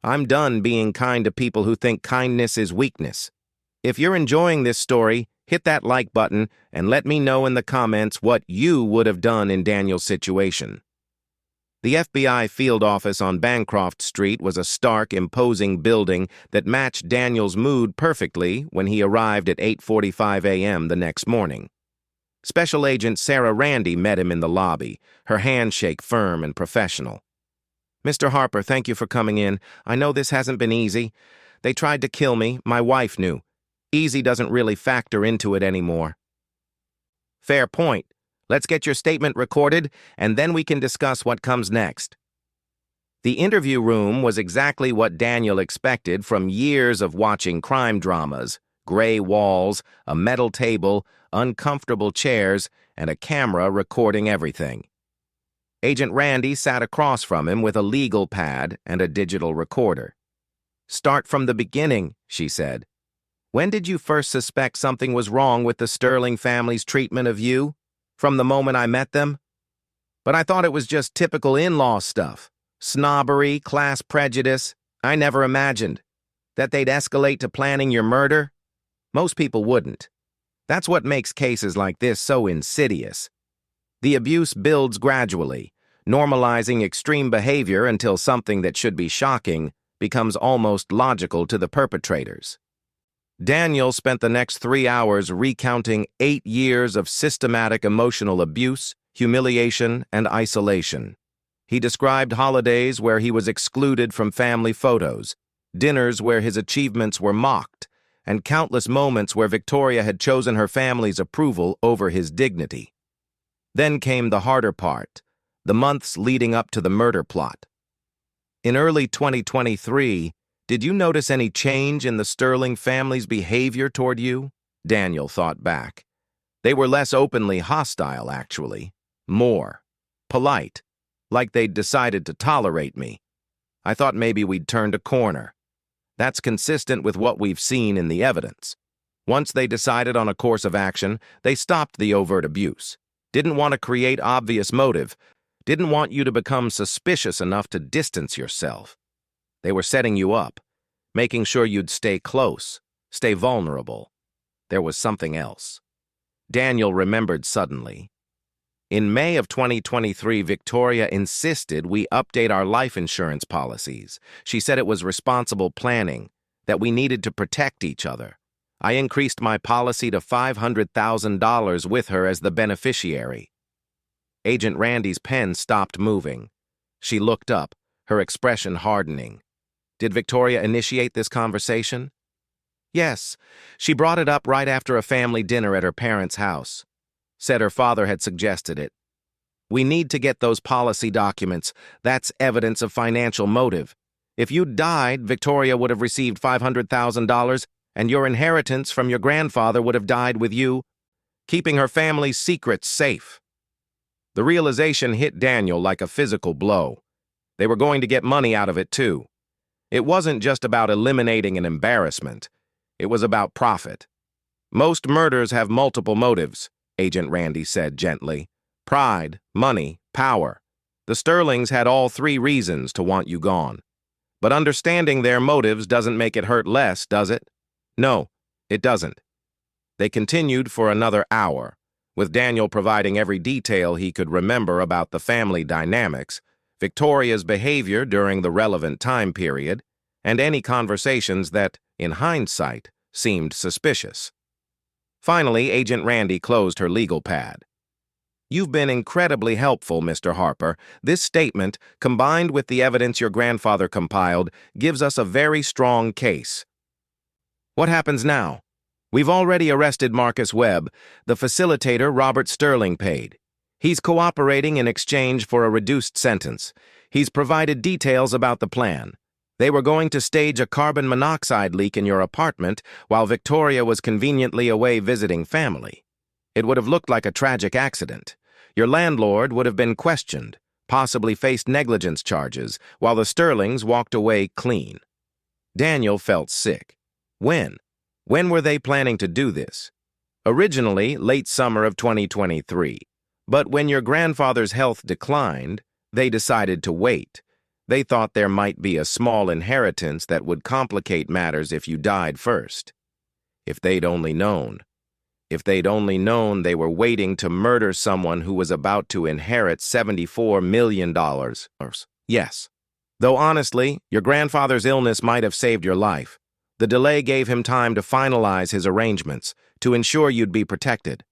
I'm done being kind to people who think kindness is weakness. If you're enjoying this story, hit that like button and let me know in the comments what you would have done in Daniel's situation. The FBI field office on Bancroft Street was a stark, imposing building that matched Daniel's mood perfectly when he arrived at 8:45 a.m. the next morning. Special Agent Sarah Randy met him in the lobby, her handshake firm and professional. Mr. Harper, thank you for coming in. I know this hasn't been easy. They tried to kill me. My wife knew. Easy doesn't really factor into it anymore. Fair point. Let's get your statement recorded, and then we can discuss what comes next. The interview room was exactly what Daniel expected from years of watching crime dramas: gray walls, a metal table, uncomfortable chairs, and a camera recording everything. Agent Randy sat across from him with a legal pad and a digital recorder. Start from the beginning, she said. When did you first suspect something was wrong with the Sterling family's treatment of you? From the moment I met them? But I thought it was just typical in-law stuff. Snobbery, class prejudice. I never imagined that they'd escalate to planning your murder. Most people wouldn't. That's what makes cases like this so insidious. The abuse builds gradually, normalizing extreme behavior until something that should be shocking becomes almost logical to the perpetrators. Daniel spent the next 3 hours recounting 8 years of systematic emotional abuse, humiliation, and isolation. He described holidays where he was excluded from family photos, dinners where his achievements were mocked, and countless moments where Victoria had chosen her family's approval over his dignity. Then came the harder part, the months leading up to the murder plot. In early 2023, did you notice any change in the Sterling family's behavior toward you? Daniel thought back. They were less openly hostile, actually. More polite, like they'd decided to tolerate me. I thought maybe we'd turned a corner. That's consistent with what we've seen in the evidence. Once they decided on a course of action, they stopped the overt abuse. Didn't want to create obvious motive. Didn't want you to become suspicious enough to distance yourself. They were setting you up, making sure you'd stay close, stay vulnerable. There was something else. Daniel remembered suddenly. In May of 2023, Victoria insisted we update our life insurance policies. She said it was responsible planning, that we needed to protect each other. I increased my policy to $500,000 with her as the beneficiary. Agent Randy's pen stopped moving. She looked up, her expression hardening. Did Victoria initiate this conversation? Yes, she brought it up right after a family dinner at her parents' house. Said her father had suggested it. We need to get those policy documents. That's evidence of financial motive. If you'd died, Victoria would have received $500,000, and your inheritance from your grandfather would have died with you, keeping her family's secrets safe. The realization hit Daniel like a physical blow. They were going to get money out of it, too. It wasn't just about eliminating an embarrassment. It was about profit. Most murders have multiple motives, Agent Randy said gently. Pride, money, power. The Sterlings had all three reasons to want you gone. But understanding their motives doesn't make it hurt less, does it? No, it doesn't. They continued for another hour, with Daniel providing every detail he could remember about the family dynamics, Victoria's behavior during the relevant time period, and any conversations that, in hindsight, seemed suspicious. Finally, Agent Randy closed her legal pad. You've been incredibly helpful, Mr. Harper. This statement, combined with the evidence your grandfather compiled, gives us a very strong case. What happens now? We've already arrested Marcus Webb. The facilitator, Robert Sterling, paid. He's cooperating in exchange for a reduced sentence. He's provided details about the plan. They were going to stage a carbon monoxide leak in your apartment while Victoria was conveniently away visiting family. It would have looked like a tragic accident. Your landlord would have been questioned, possibly faced negligence charges, while the Sterlings walked away clean. Daniel felt sick. When? When were they planning to do this? Originally, late summer of 2023. But when your grandfather's health declined, they decided to wait. They thought there might be a small inheritance that would complicate matters if you died first. If they'd only known. If they'd only known they were waiting to murder someone who was about to inherit $74 million. Yes. Though honestly, your grandfather's illness might have saved your life. The delay gave him time to finalize his arrangements, to ensure you'd be protected.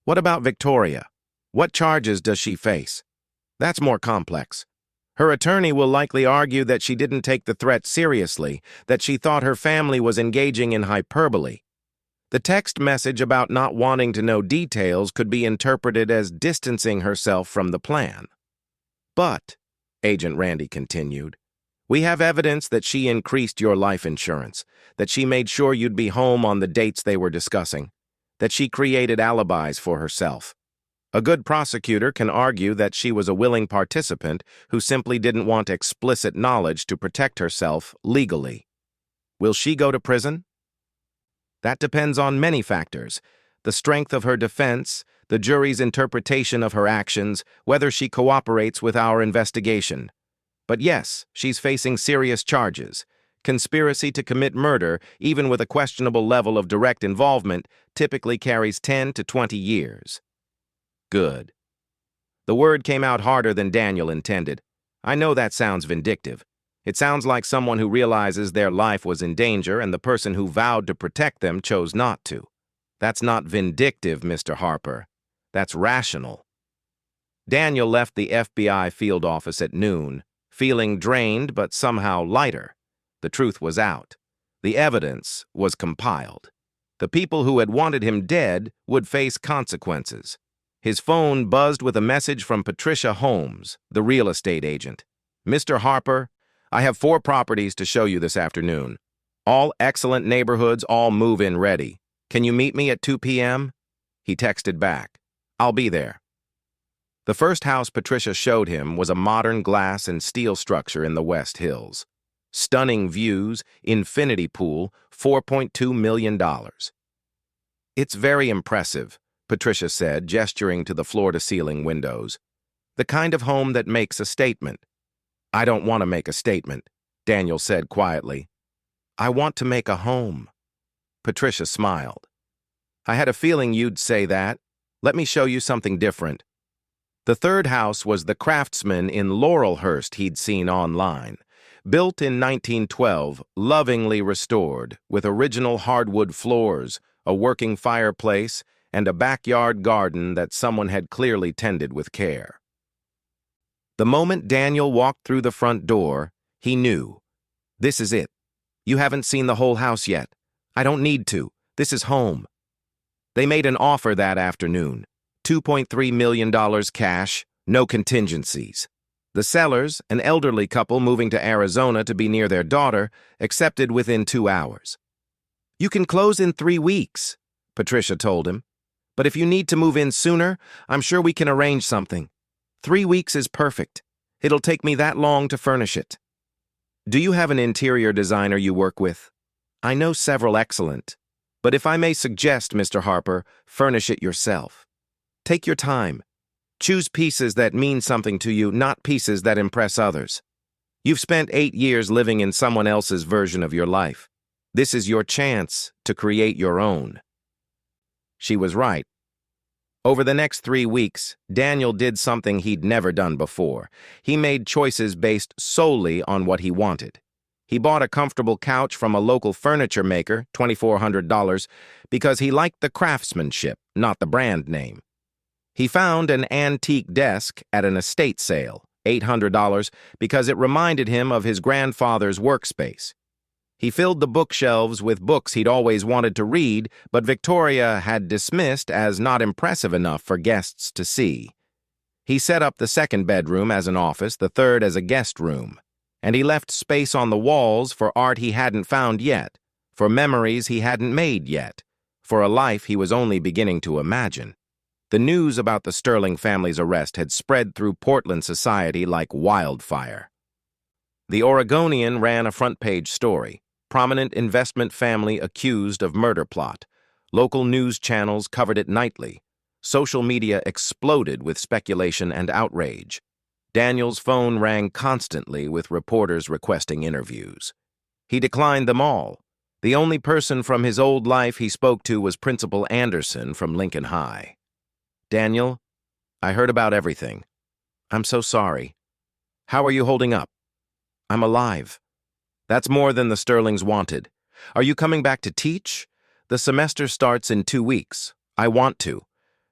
What about Victoria? What charges does she face? That's more complex. Her attorney will likely argue that she didn't take the threat seriously, that she thought her family was engaging in hyperbole. The text message about not wanting to know details could be interpreted as distancing herself from the plan. But, Agent Randy continued, we have evidence that she increased your life insurance, that she made sure you'd be home on the dates they were discussing, that she created alibis for herself. A good prosecutor can argue that she was a willing participant who simply didn't want explicit knowledge to protect herself legally. Will she go to prison? That depends on many factors: the strength of her defense, the jury's interpretation of her actions, whether she cooperates with our investigation. But yes, she's facing serious charges. Conspiracy to commit murder, even with a questionable level of direct involvement, typically carries 10 to 20 years. Good. The word came out harder than Daniel intended. I know that sounds vindictive. It sounds like someone who realizes their life was in danger and the person who vowed to protect them chose not to. That's not vindictive, Mr. Harper. That's rational. Daniel left the FBI field office at noon, feeling drained but somehow lighter. The truth was out. The evidence was compiled. The people who had wanted him dead would face consequences. His phone buzzed with a message from Patricia Holmes, the real estate agent. Mr. Harper, I have 4 properties to show you this afternoon. All excellent neighborhoods, all move-in ready. Can you meet me at 2 p.m.? He texted back. I'll be there. The first house Patricia showed him was a modern glass and steel structure in the West Hills. Stunning views, infinity pool, $4.2 million. It's very impressive, Patricia said, gesturing to the floor-to-ceiling windows. The kind of home that makes a statement. I don't want to make a statement, Daniel said quietly. I want to make a home. Patricia smiled. I had a feeling you'd say that. Let me show you something different. The third house was the Craftsman in Laurelhurst he'd seen online. Built in 1912, lovingly restored, with original hardwood floors, a working fireplace, and a backyard garden that someone had clearly tended with care. The moment Daniel walked through the front door, he knew. This is it. You haven't seen the whole house yet. I don't need to. This is home. They made an offer that afternoon. $2.3 million cash, no contingencies. The sellers, an elderly couple moving to Arizona to be near their daughter, accepted within 2 hours. You can close in 3 weeks, Patricia told him. But if you need to move in sooner, I'm sure we can arrange something. 3 weeks is perfect. It'll take me that long to furnish it. Do you have an interior designer you work with? I know several excellent. But if I may suggest, Mr. Harper, furnish it yourself. Take your time. Choose pieces that mean something to you, not pieces that impress others. You've spent 8 years living in someone else's version of your life. This is your chance to create your own. She was right. Over the next 3 weeks, Daniel did something he'd never done before. He made choices based solely on what he wanted. He bought a comfortable couch from a local furniture maker, $2,400, because he liked the craftsmanship, not the brand name. He found an antique desk at an estate sale, $800, because it reminded him of his grandfather's workspace. He filled the bookshelves with books he'd always wanted to read, but Victoria had dismissed as not impressive enough for guests to see. He set up the second bedroom as an office, the third as a guest room. And he left space on the walls for art he hadn't found yet, for memories he hadn't made yet, for a life he was only beginning to imagine. The news about the Sterling family's arrest had spread through Portland society like wildfire. The Oregonian ran a front-page story. Prominent investment family accused of murder plot. Local news channels covered it nightly. Social media exploded with speculation and outrage. Daniel's phone rang constantly with reporters requesting interviews. He declined them all. The only person from his old life he spoke to was Principal Anderson from Lincoln High. Daniel, I heard about everything. I'm so sorry. How are you holding up? I'm alive. That's more than the Sterlings wanted. Are you coming back to teach? The semester starts in 2 weeks. I want to.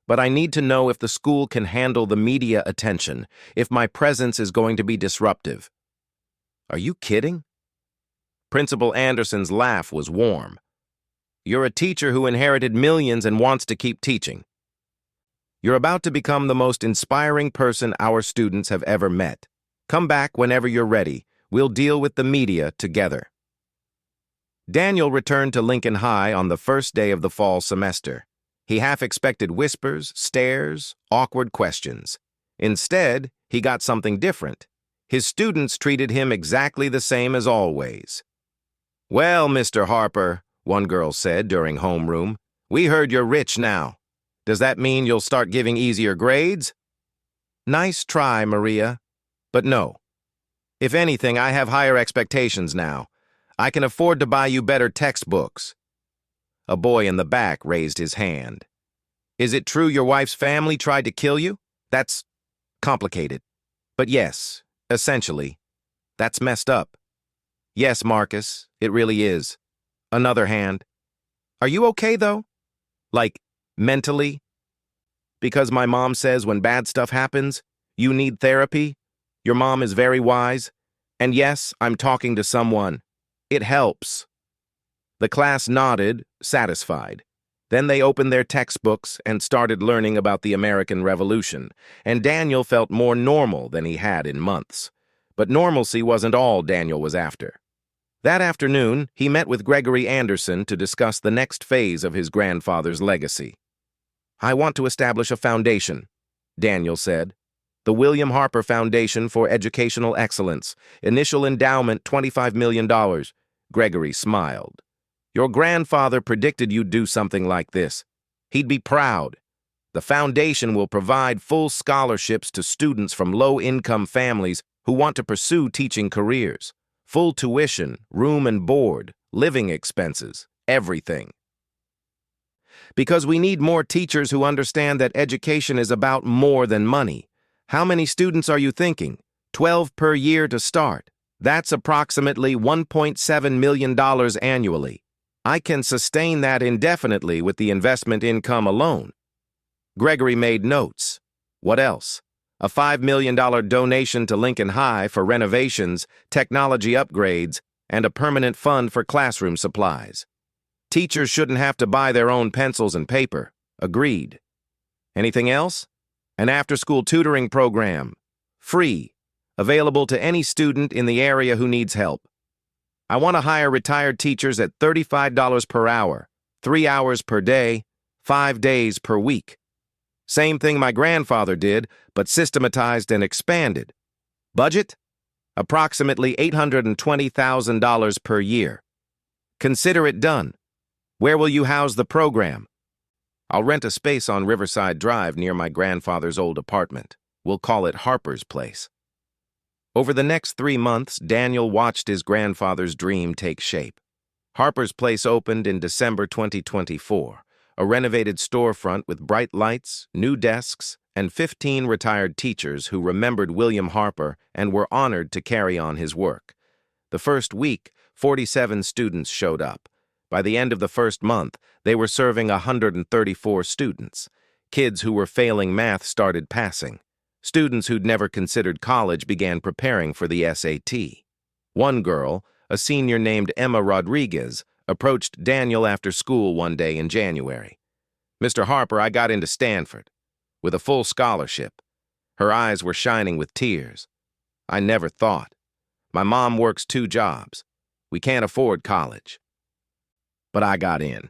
But I need to know if the school can handle the media attention, if my presence is going to be disruptive. Are you kidding? Principal Anderson's laugh was warm. You're a teacher who inherited millions and wants to keep teaching. You're about to become the most inspiring person our students have ever met. Come back whenever you're ready. We'll deal with the media together. Daniel returned to Lincoln High on the first day of the fall semester. He half expected whispers, stares, awkward questions. Instead, he got something different. His students treated him exactly the same as always. Well, Mr. Harper, one girl said during homeroom, we heard you're rich now. Does that mean you'll start giving easier grades? Nice try, Maria. But no. If anything, I have higher expectations now. I can afford to buy you better textbooks. A boy in the back raised his hand. Is it true your wife's family tried to kill you? That's complicated. But yes, essentially. That's messed up. Yes, Marcus, it really is. Another hand. Are you okay, though? Like, mentally? Because my mom says when bad stuff happens, you need therapy. Your mom is very wise. And yes, I'm talking to someone. It helps. The class nodded, satisfied. Then they opened their textbooks and started learning about the American Revolution, and Daniel felt more normal than he had in months. But normalcy wasn't all Daniel was after. That afternoon, he met with Gregory Anderson to discuss the next phase of his grandfather's legacy. I want to establish a foundation, Daniel said. The William Harper Foundation for Educational Excellence. Initial endowment, $25 million. Gregory smiled. Your grandfather predicted you'd do something like this. He'd be proud. The foundation will provide full scholarships to students from low-income families who want to pursue teaching careers. Full tuition, room and board, living expenses, everything. Because we need more teachers who understand that education is about more than money. How many students are you thinking? 12 per year to start. That's approximately $1.7 million annually. I can sustain that indefinitely with the investment income alone. Gregory made notes. What else? A $5 million donation to Lincoln High for renovations, technology upgrades, and a permanent fund for classroom supplies. Teachers shouldn't have to buy their own pencils and paper. Agreed. Anything else? An after-school tutoring program. Free. Available to any student in the area who needs help. I want to hire retired teachers at $35 per hour, 3 hours per day, 5 days per week. Same thing my grandfather did, but systematized and expanded. Budget? Approximately $820,000 per year. Consider it done. Where will you house the program? I'll rent a space on Riverside Drive near my grandfather's old apartment. We'll call it Harper's Place. Over the next 3 months, Daniel watched his grandfather's dream take shape. Harper's Place opened in December 2024, a renovated storefront with bright lights, new desks, and 15 retired teachers who remembered William Harper and were honored to carry on his work. The first week, 47 students showed up. By the end of the first month, they were serving 134 students. Kids who were failing math started passing. Students who'd never considered college began preparing for the SAT. One girl, a senior named Emma Rodriguez, approached Daniel after school one day in January. "Mr. Harper, I got into Stanford with a full scholarship." Her eyes were shining with tears. "I never thought. My mom works 2 jobs. We can't afford college. But I got in."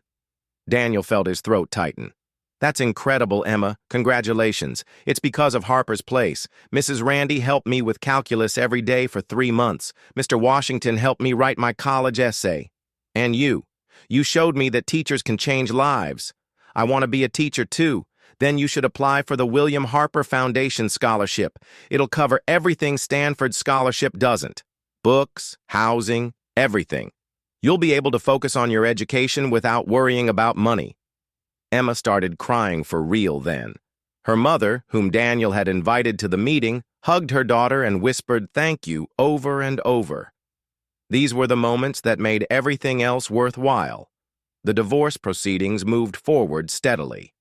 Daniel felt his throat tighten. "That's incredible, Emma. Congratulations. It's because of Harper's Place. Mrs. Randy helped me with calculus every day for 3 months. Mr. Washington helped me write my college essay. And you. You showed me that teachers can change lives. I want to be a teacher too. Then you should apply for the William Harper Foundation Scholarship. It'll cover everything Stanford Scholarship doesn't. Books, housing, everything. You'll be able to focus on your education without worrying about money." Emma started crying for real then. Her mother, whom Daniel had invited to the meeting, hugged her daughter and whispered thank you over and over. These were the moments that made everything else worthwhile. The divorce proceedings moved forward steadily.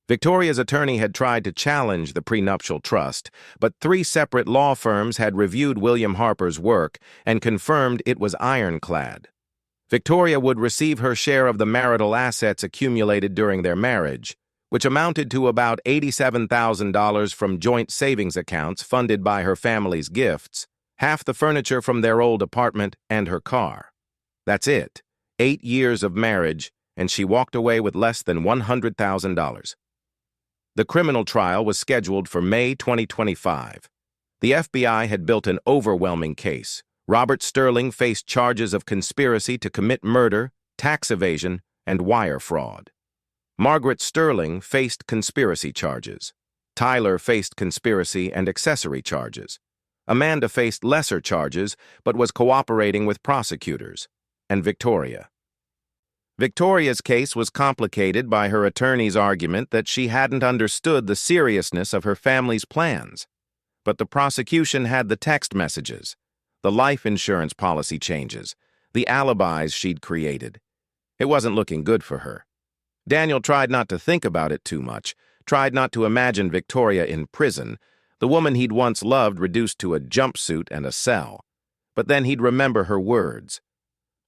Victoria's attorney had tried to challenge the prenuptial trust, but 3 separate law firms had reviewed William Harper's work and confirmed it was ironclad. Victoria would receive her share of the marital assets accumulated during their marriage, which amounted to about $87,000 from joint savings accounts funded by her family's gifts, half the furniture from their old apartment, and her car. That's it. 8 years of marriage, and she walked away with less than $100,000. The criminal trial was scheduled for May 2025. The FBI had built an overwhelming case. Robert Sterling faced charges of conspiracy to commit murder, tax evasion, and wire fraud. Margaret Sterling faced conspiracy charges. Tyler faced conspiracy and accessory charges. Amanda faced lesser charges but was cooperating with prosecutors. And Victoria's case was complicated by her attorney's argument that she hadn't understood the seriousness of her family's plans. But the prosecution had the text messages, the life insurance policy changes, the alibis she'd created. It wasn't looking good for her. Daniel tried not to think about it too much, tried not to imagine Victoria in prison, the woman he'd once loved reduced to a jumpsuit and a cell. But then he'd remember her words.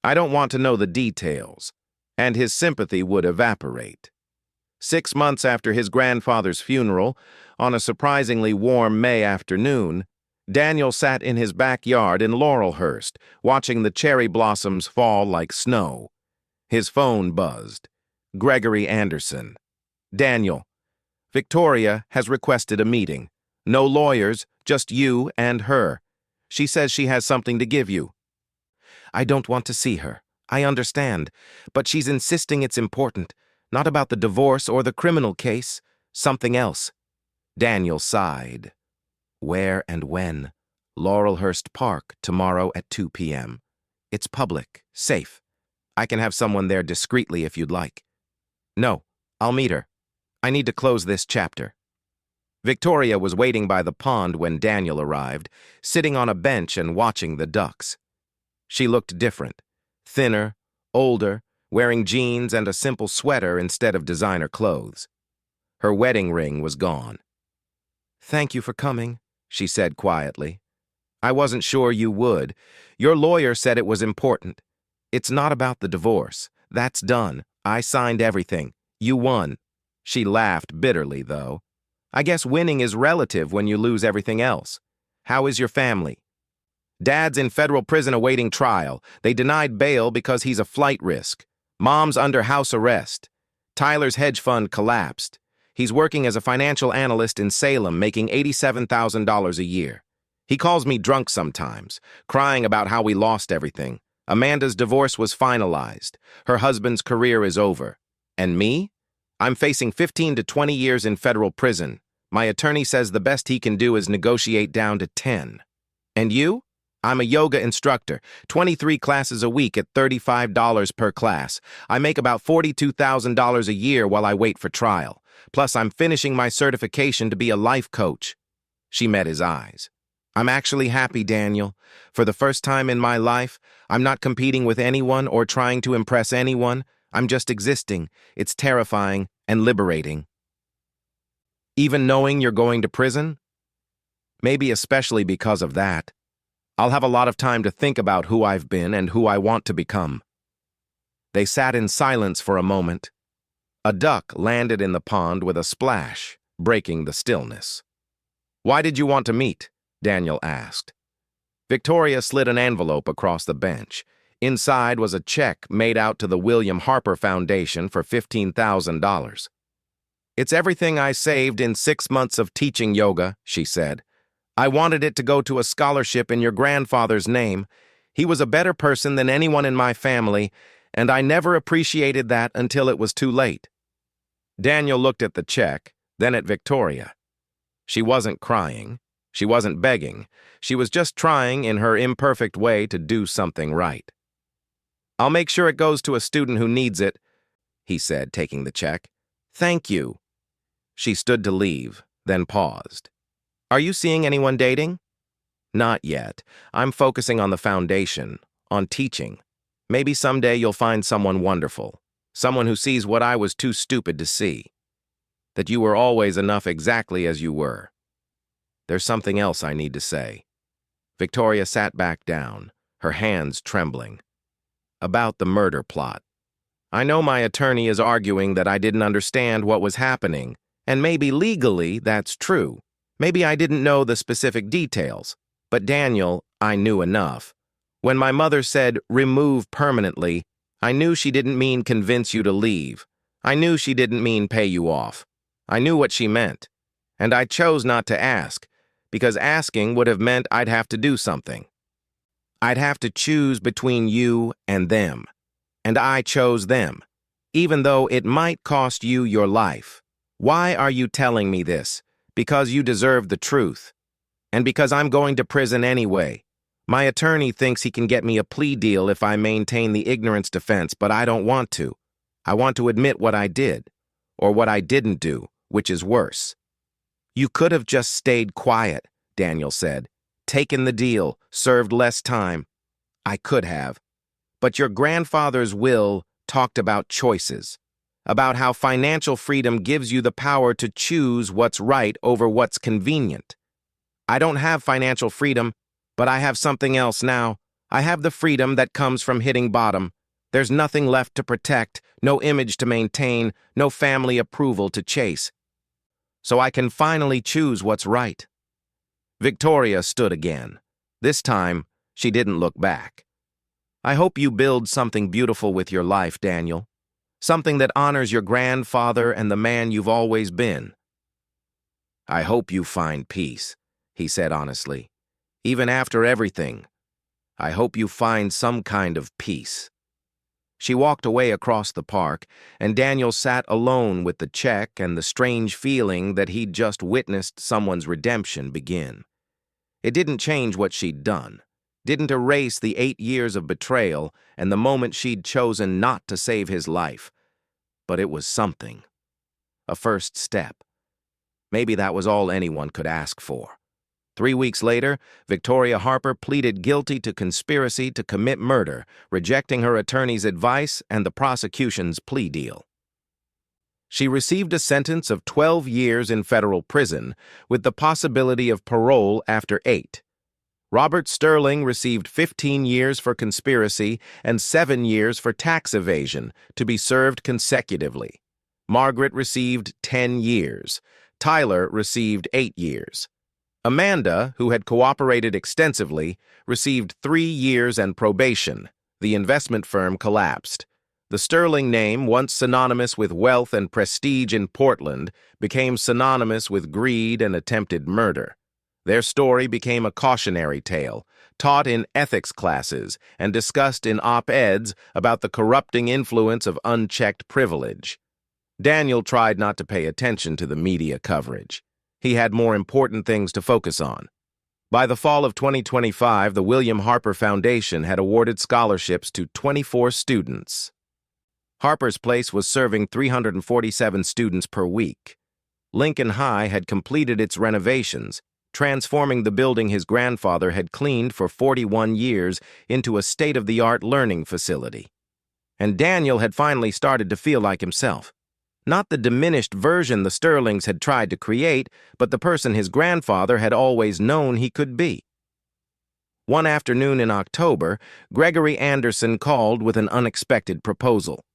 "I don't want to know the details," and his sympathy would evaporate. 6 months after his grandfather's funeral, on a surprisingly warm May afternoon, Daniel sat in his backyard in Laurelhurst, watching the cherry blossoms fall like snow. His phone buzzed. Gregory Anderson. "Daniel, Victoria has requested a meeting. No lawyers, just you and her. She says she has something to give you." "I don't want to see her. I understand, but she's insisting it's important, not about the divorce or the criminal case, something else." Daniel sighed. "Where and when?" "Laurelhurst Park, tomorrow at 2 p.m. It's public, safe. I can have someone there discreetly if you'd like." "No, I'll meet her. I need to close this chapter." Victoria was waiting by the pond when Daniel arrived, sitting on a bench and watching the ducks. She looked different, thinner, older, wearing jeans and a simple sweater instead of designer clothes. Her wedding ring was gone. "Thank you for coming," she said quietly. "I wasn't sure you would. Your lawyer said it was important. It's not about the divorce. That's done. I signed everything. You won." She laughed bitterly, though. "I guess winning is relative when you lose everything else. How is your family?" "Dad's in federal prison awaiting trial. They denied bail because he's a flight risk. Mom's under house arrest. Tyler's hedge fund collapsed. He's working as a financial analyst in Salem, making $87,000 a year. He calls me drunk sometimes, crying about how we lost everything. Amanda's divorce was finalized. Her husband's career is over. And me? I'm facing 15 to 20 years in federal prison. My attorney says the best he can do is negotiate down to 10. And you? I'm a yoga instructor, 23 classes a week at $35 per class. I make about $42,000 a year while I wait for trial. Plus, I'm finishing my certification to be a life coach." She met his eyes. "I'm actually happy, Daniel. For the first time in my life, I'm not competing with anyone or trying to impress anyone. I'm just existing. It's terrifying and liberating." "Even knowing you're going to prison?" "Maybe especially because of that. I'll have a lot of time to think about who I've been and who I want to become." They sat in silence for a moment. A duck landed in the pond with a splash, breaking the stillness. "Why did you want to meet?" Daniel asked. Victoria slid an envelope across the bench. Inside was a check made out to the William Harper Foundation for $15,000. "It's everything I saved in 6 months of teaching yoga," she said. "I wanted it to go to a scholarship in your grandfather's name. He was a better person than anyone in my family, and I never appreciated that until it was too late." Daniel looked at the check, then at Victoria. She wasn't crying. She wasn't begging. She was just trying, in her imperfect way, to do something right. "I'll make sure it goes to a student who needs it," he said, taking the check. "Thank you." She stood to leave, then paused. "Are you seeing anyone dating?" "Not yet. I'm focusing on the foundation, on teaching. Maybe someday you'll find someone wonderful, someone who sees what I was too stupid to see. That you were always enough exactly as you were. There's something else I need to say." Victoria sat back down, her hands trembling. "About the murder plot. I know my attorney is arguing that I didn't understand what was happening, and maybe legally that's true. Maybe I didn't know the specific details, but Daniel, I knew enough. When my mother said, 'remove permanently,' I knew she didn't mean convince you to leave. I knew she didn't mean pay you off. I knew what she meant. And I chose not to ask, because asking would have meant I'd have to do something. I'd have to choose between you and them. And I chose them, even though it might cost you your life. Why are you telling me this? Because you deserve the truth. And because I'm going to prison anyway. My attorney thinks he can get me a plea deal if I maintain the ignorance defense, but I don't want to. I want to admit what I did, or what I didn't do, which is worse." "You could have just stayed quiet," Daniel said. "Taken the deal, served less time." "I could have. But your grandfather's will talked about choices, about how financial freedom gives you the power to choose what's right over what's convenient. I don't have financial freedom, but I have something else now. I have the freedom that comes from hitting bottom. There's nothing left to protect, no image to maintain, no family approval to chase. So I can finally choose what's right." Victoria stood again. This time, she didn't look back. "I hope you build something beautiful with your life, Daniel. Something that honors your grandfather and the man you've always been." "I hope you find peace," he said honestly. "Even after everything, I hope you find some kind of peace." She walked away across the park, and Daniel sat alone with the check and the strange feeling that he'd just witnessed someone's redemption begin. It didn't change what she'd done, didn't erase the 8 years of betrayal and the moment she'd chosen not to save his life. But it was something. A first step. Maybe that was all anyone could ask for. 3 weeks later, Victoria Harper pleaded guilty to conspiracy to commit murder, rejecting her attorney's advice and the prosecution's plea deal. She received a sentence of 12 years in federal prison, with the possibility of parole after 8. Robert Sterling received 15 years for conspiracy and 7 years for tax evasion, to be served consecutively. Margaret received 10 years. Tyler received 8 years. Amanda, who had cooperated extensively, received 3 years and probation. The investment firm collapsed. The Sterling name, once synonymous with wealth and prestige in Portland, became synonymous with greed and attempted murder. Their story became a cautionary tale, taught in ethics classes and discussed in op-eds about the corrupting influence of unchecked privilege. Daniel tried not to pay attention to the media coverage. He had more important things to focus on. By the fall of 2025, the William Harper Foundation had awarded scholarships to 24 students. Harper's Place was serving 347 students per week. Lincoln High had completed its renovations, transforming the building his grandfather had cleaned for 41 years into a state-of-the-art learning facility. And Daniel had finally started to feel like himself. Not the diminished version the Sterlings had tried to create, but the person his grandfather had always known he could be. One afternoon in October, Gregory Anderson called with an unexpected proposal.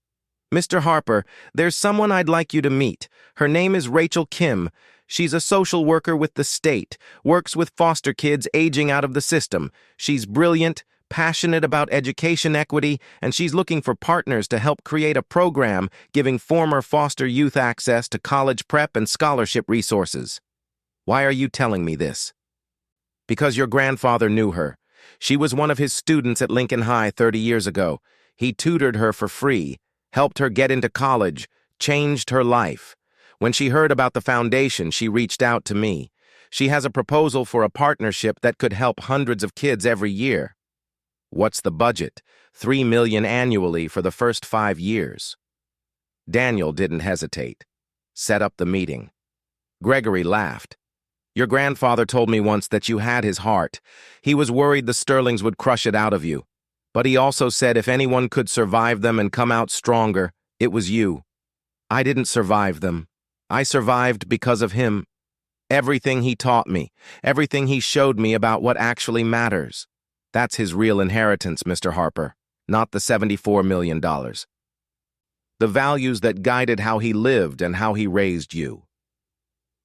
"Mr. Harper, there's someone I'd like you to meet. Her name is Rachel Kim. She's a social worker with the state, works with foster kids aging out of the system. She's brilliant, passionate about education equity, and she's looking for partners to help create a program giving former foster youth access to college prep and scholarship resources." "Why are you telling me this?" "Because your grandfather knew her. She was one of his students at Lincoln High 30 years ago. He tutored her for free, helped her get into college, changed her life. When she heard about the foundation, she reached out to me. She has a proposal for a partnership that could help hundreds of kids every year." "What's the budget?" $3 million annually for the first 5 years. Daniel didn't hesitate. Set up the meeting. Gregory laughed. "Your grandfather told me once that you had his heart. He was worried the Sterlings would crush it out of you. But he also said if anyone could survive them and come out stronger, it was you. I didn't survive them. I survived because of him. Everything he taught me, everything he showed me about what actually matters. That's his real inheritance, Mr. Harper, not the $74 million. The values that guided how he lived and how he raised you."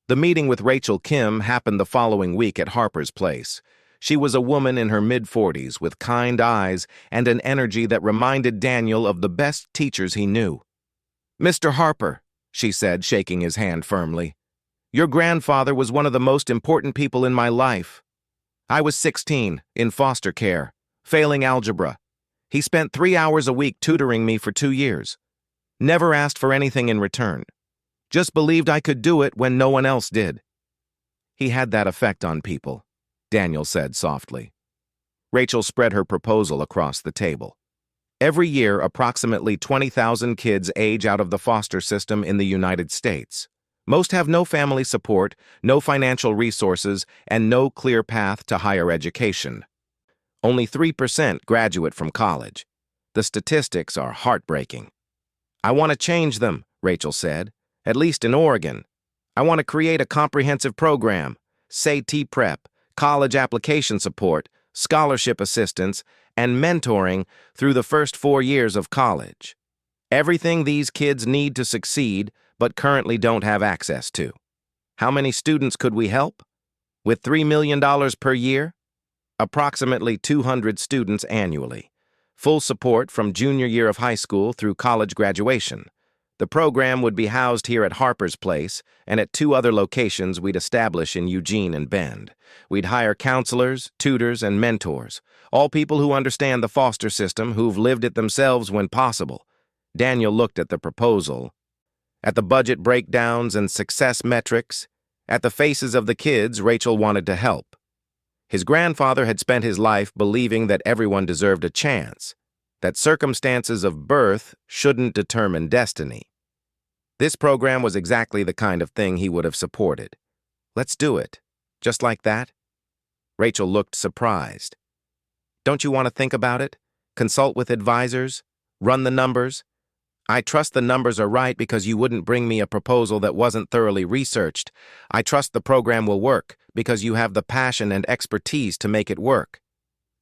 The meeting with Rachel Kim happened the following week at Harper's Place. She was a woman in her mid-40s with kind eyes and an energy that reminded Daniel of the best teachers he knew. "Mr. Harper," she said, shaking his hand firmly, "your grandfather was one of the most important people in my life. I was 16, in foster care, failing algebra. He spent 3 hours a week tutoring me for 2 years. Never asked for anything in return. Just believed I could do it when no one else did." "He had that effect on people," Daniel said softly. Rachel spread her proposal across the table. Every year, approximately 20,000 kids age out of the foster system in the United States. Most have no family support, no financial resources, and no clear path to higher education. Only 3% graduate from college. The statistics are heartbreaking. "I want to change them," Rachel said, "at least in Oregon. I want to create a comprehensive program, say T-Prep, college application support, scholarship assistance, and mentoring through the first 4 years of college. Everything these kids need to succeed but currently don't have access to. How many students could we help? With $3 million per year? Approximately 200 students annually. Full support from junior year of high school through college graduation. The program would be housed here at Harper's Place and at 2 other locations we'd establish in Eugene and Bend. We'd hire counselors, tutors, and mentors, all people who understand the foster system, who've lived it themselves when possible." Daniel looked at the proposal, at the budget breakdowns and success metrics, at the faces of the kids Rachel wanted to help. His grandfather had spent his life believing that everyone deserved a chance, that circumstances of birth shouldn't determine destiny. This program was exactly the kind of thing he would have supported. Let's do it. Just like that? Rachel looked surprised. Don't you want to think about it? Consult with advisors? Run the numbers? I trust the numbers are right because you wouldn't bring me a proposal that wasn't thoroughly researched. I trust the program will work because you have the passion and expertise to make it work.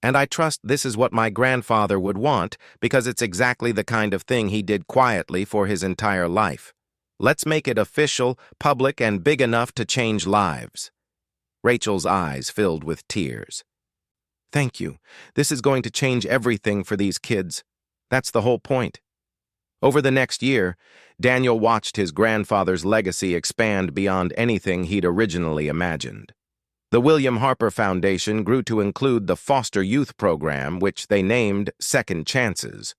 And I trust this is what my grandfather would want because it's exactly the kind of thing he did quietly for his entire life. Let's make it official, public, and big enough to change lives. Rachel's eyes filled with tears. Thank you. This is going to change everything for these kids. That's the whole point. Over the next year, Daniel watched his grandfather's legacy expand beyond anything he'd originally imagined. The William Harper Foundation grew to include the foster youth program, which they named Second Chances.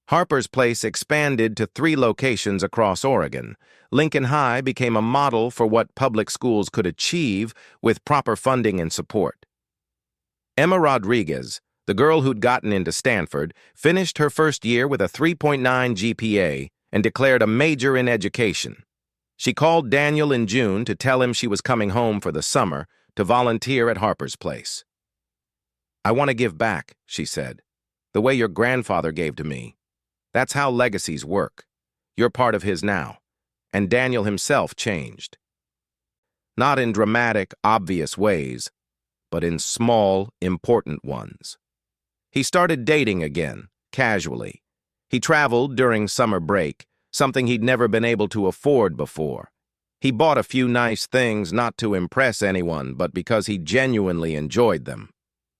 Harper's Place expanded to 3 locations across Oregon. Lincoln High became a model for what public schools could achieve with proper funding and support. Emma Rodriguez, the girl who'd gotten into Stanford, finished her first year with a 3.9 GPA and declared a major in education. She called Daniel in June to tell him she was coming home for the summer to volunteer at Harper's Place. I want to give back, she said, the way your grandfather gave to me. That's how legacies work. You're part of his now. And Daniel himself changed. Not in dramatic, obvious ways, but in small, important ones. He started dating again, casually. He traveled during summer break, something he'd never been able to afford before. He bought a few nice things not to impress anyone, but because he genuinely enjoyed them.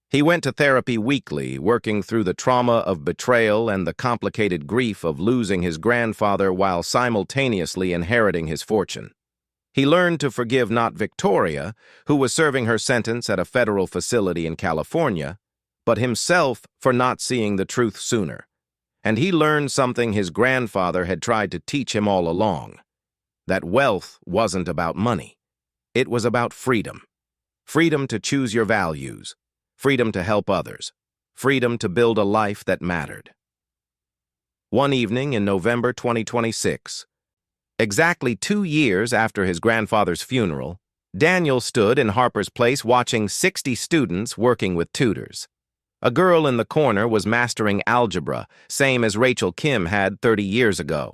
He went to therapy weekly, working through the trauma of betrayal and the complicated grief of losing his grandfather while simultaneously inheriting his fortune. He learned to forgive not Victoria, who was serving her sentence at a federal facility in California, but himself for not seeing the truth sooner. And he learned something his grandfather had tried to teach him all along, that wealth wasn't about money. It was about freedom. Freedom to choose your values. Freedom to help others. Freedom to build a life that mattered. One evening in November 2026, exactly 2 years after his grandfather's funeral, Daniel stood in Harper's Place watching 60 students working with tutors. A girl in the corner was mastering algebra, same as Rachel Kim had 30 years ago.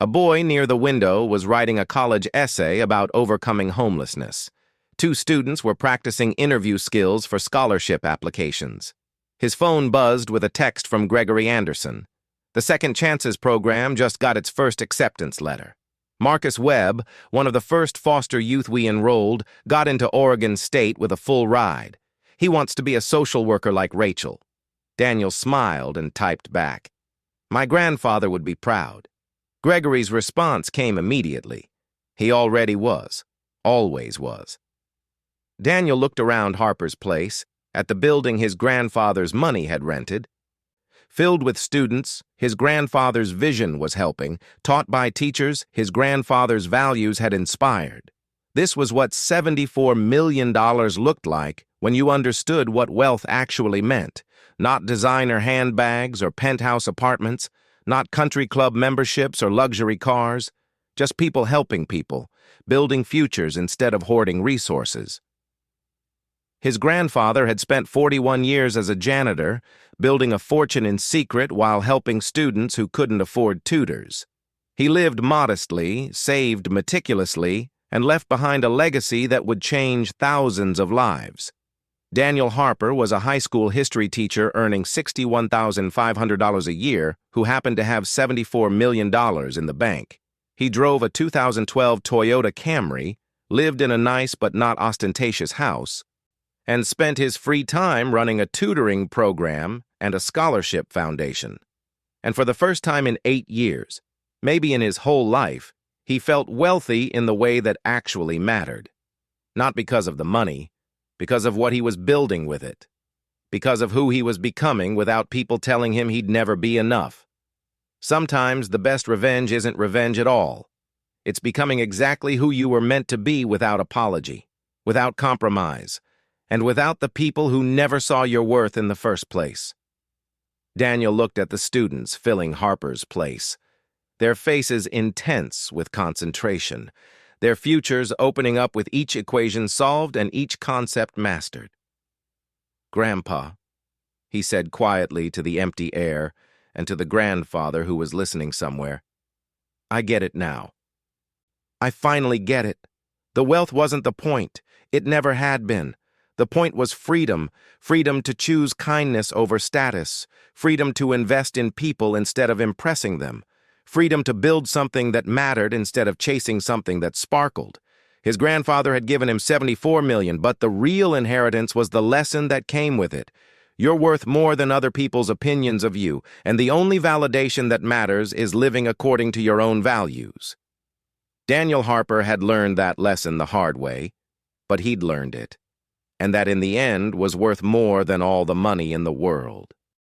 A boy near the window was writing a college essay about overcoming homelessness. 2 students were practicing interview skills for scholarship applications. His phone buzzed with a text from Gregory Anderson. The Second Chances program just got its first acceptance letter. Marcus Webb, one of the first foster youth we enrolled, got into Oregon State with a full ride. He wants to be a social worker like Rachel. Daniel smiled and typed back. My grandfather would be proud. Gregory's response came immediately. He already was. Always was. Daniel looked around Harper's Place, at the building his grandfather's money had rented. Filled with students, his grandfather's vision was helping. Taught by teachers, his grandfather's values had inspired. This was what $74 million looked like when you understood what wealth actually meant. Not designer handbags or penthouse apartments, not country club memberships or luxury cars, just people helping people, building futures instead of hoarding resources. His grandfather had spent 41 years as a janitor, building a fortune in secret while helping students who couldn't afford tutors. He lived modestly, saved meticulously, and left behind a legacy that would change thousands of lives. Daniel Harper was a high school history teacher earning $61,500 a year who happened to have $74 million in the bank. He drove a 2012 Toyota Camry, lived in a nice but not ostentatious house, and spent his free time running a tutoring program and a scholarship foundation. And for the first time in 8 years, maybe in his whole life, he felt wealthy in the way that actually mattered. Not because of the money, because of what he was building with it. Because of who he was becoming without people telling him he'd never be enough. Sometimes the best revenge isn't revenge at all. It's becoming exactly who you were meant to be without apology, without compromise, and without the people who never saw your worth in the first place. Daniel looked at the students filling Harper's Place. their faces intense with concentration, their futures opening up with each equation solved and each concept mastered. "Grandpa," he said quietly to the empty air and to the grandfather who was listening somewhere, "I get it now. I finally get it. The wealth wasn't the point. It never had been. The point was freedom, freedom to choose kindness over status, freedom to invest in people instead of impressing them, freedom to build something that mattered instead of chasing something that sparkled. His grandfather had given him $74 million, but the real inheritance was the lesson that came with it. You're worth more than other people's opinions of you, and the only validation that matters is living according to your own values." Daniel Harper had learned that lesson the hard way, but he'd learned it, and that in the end was worth more than all the money in the world.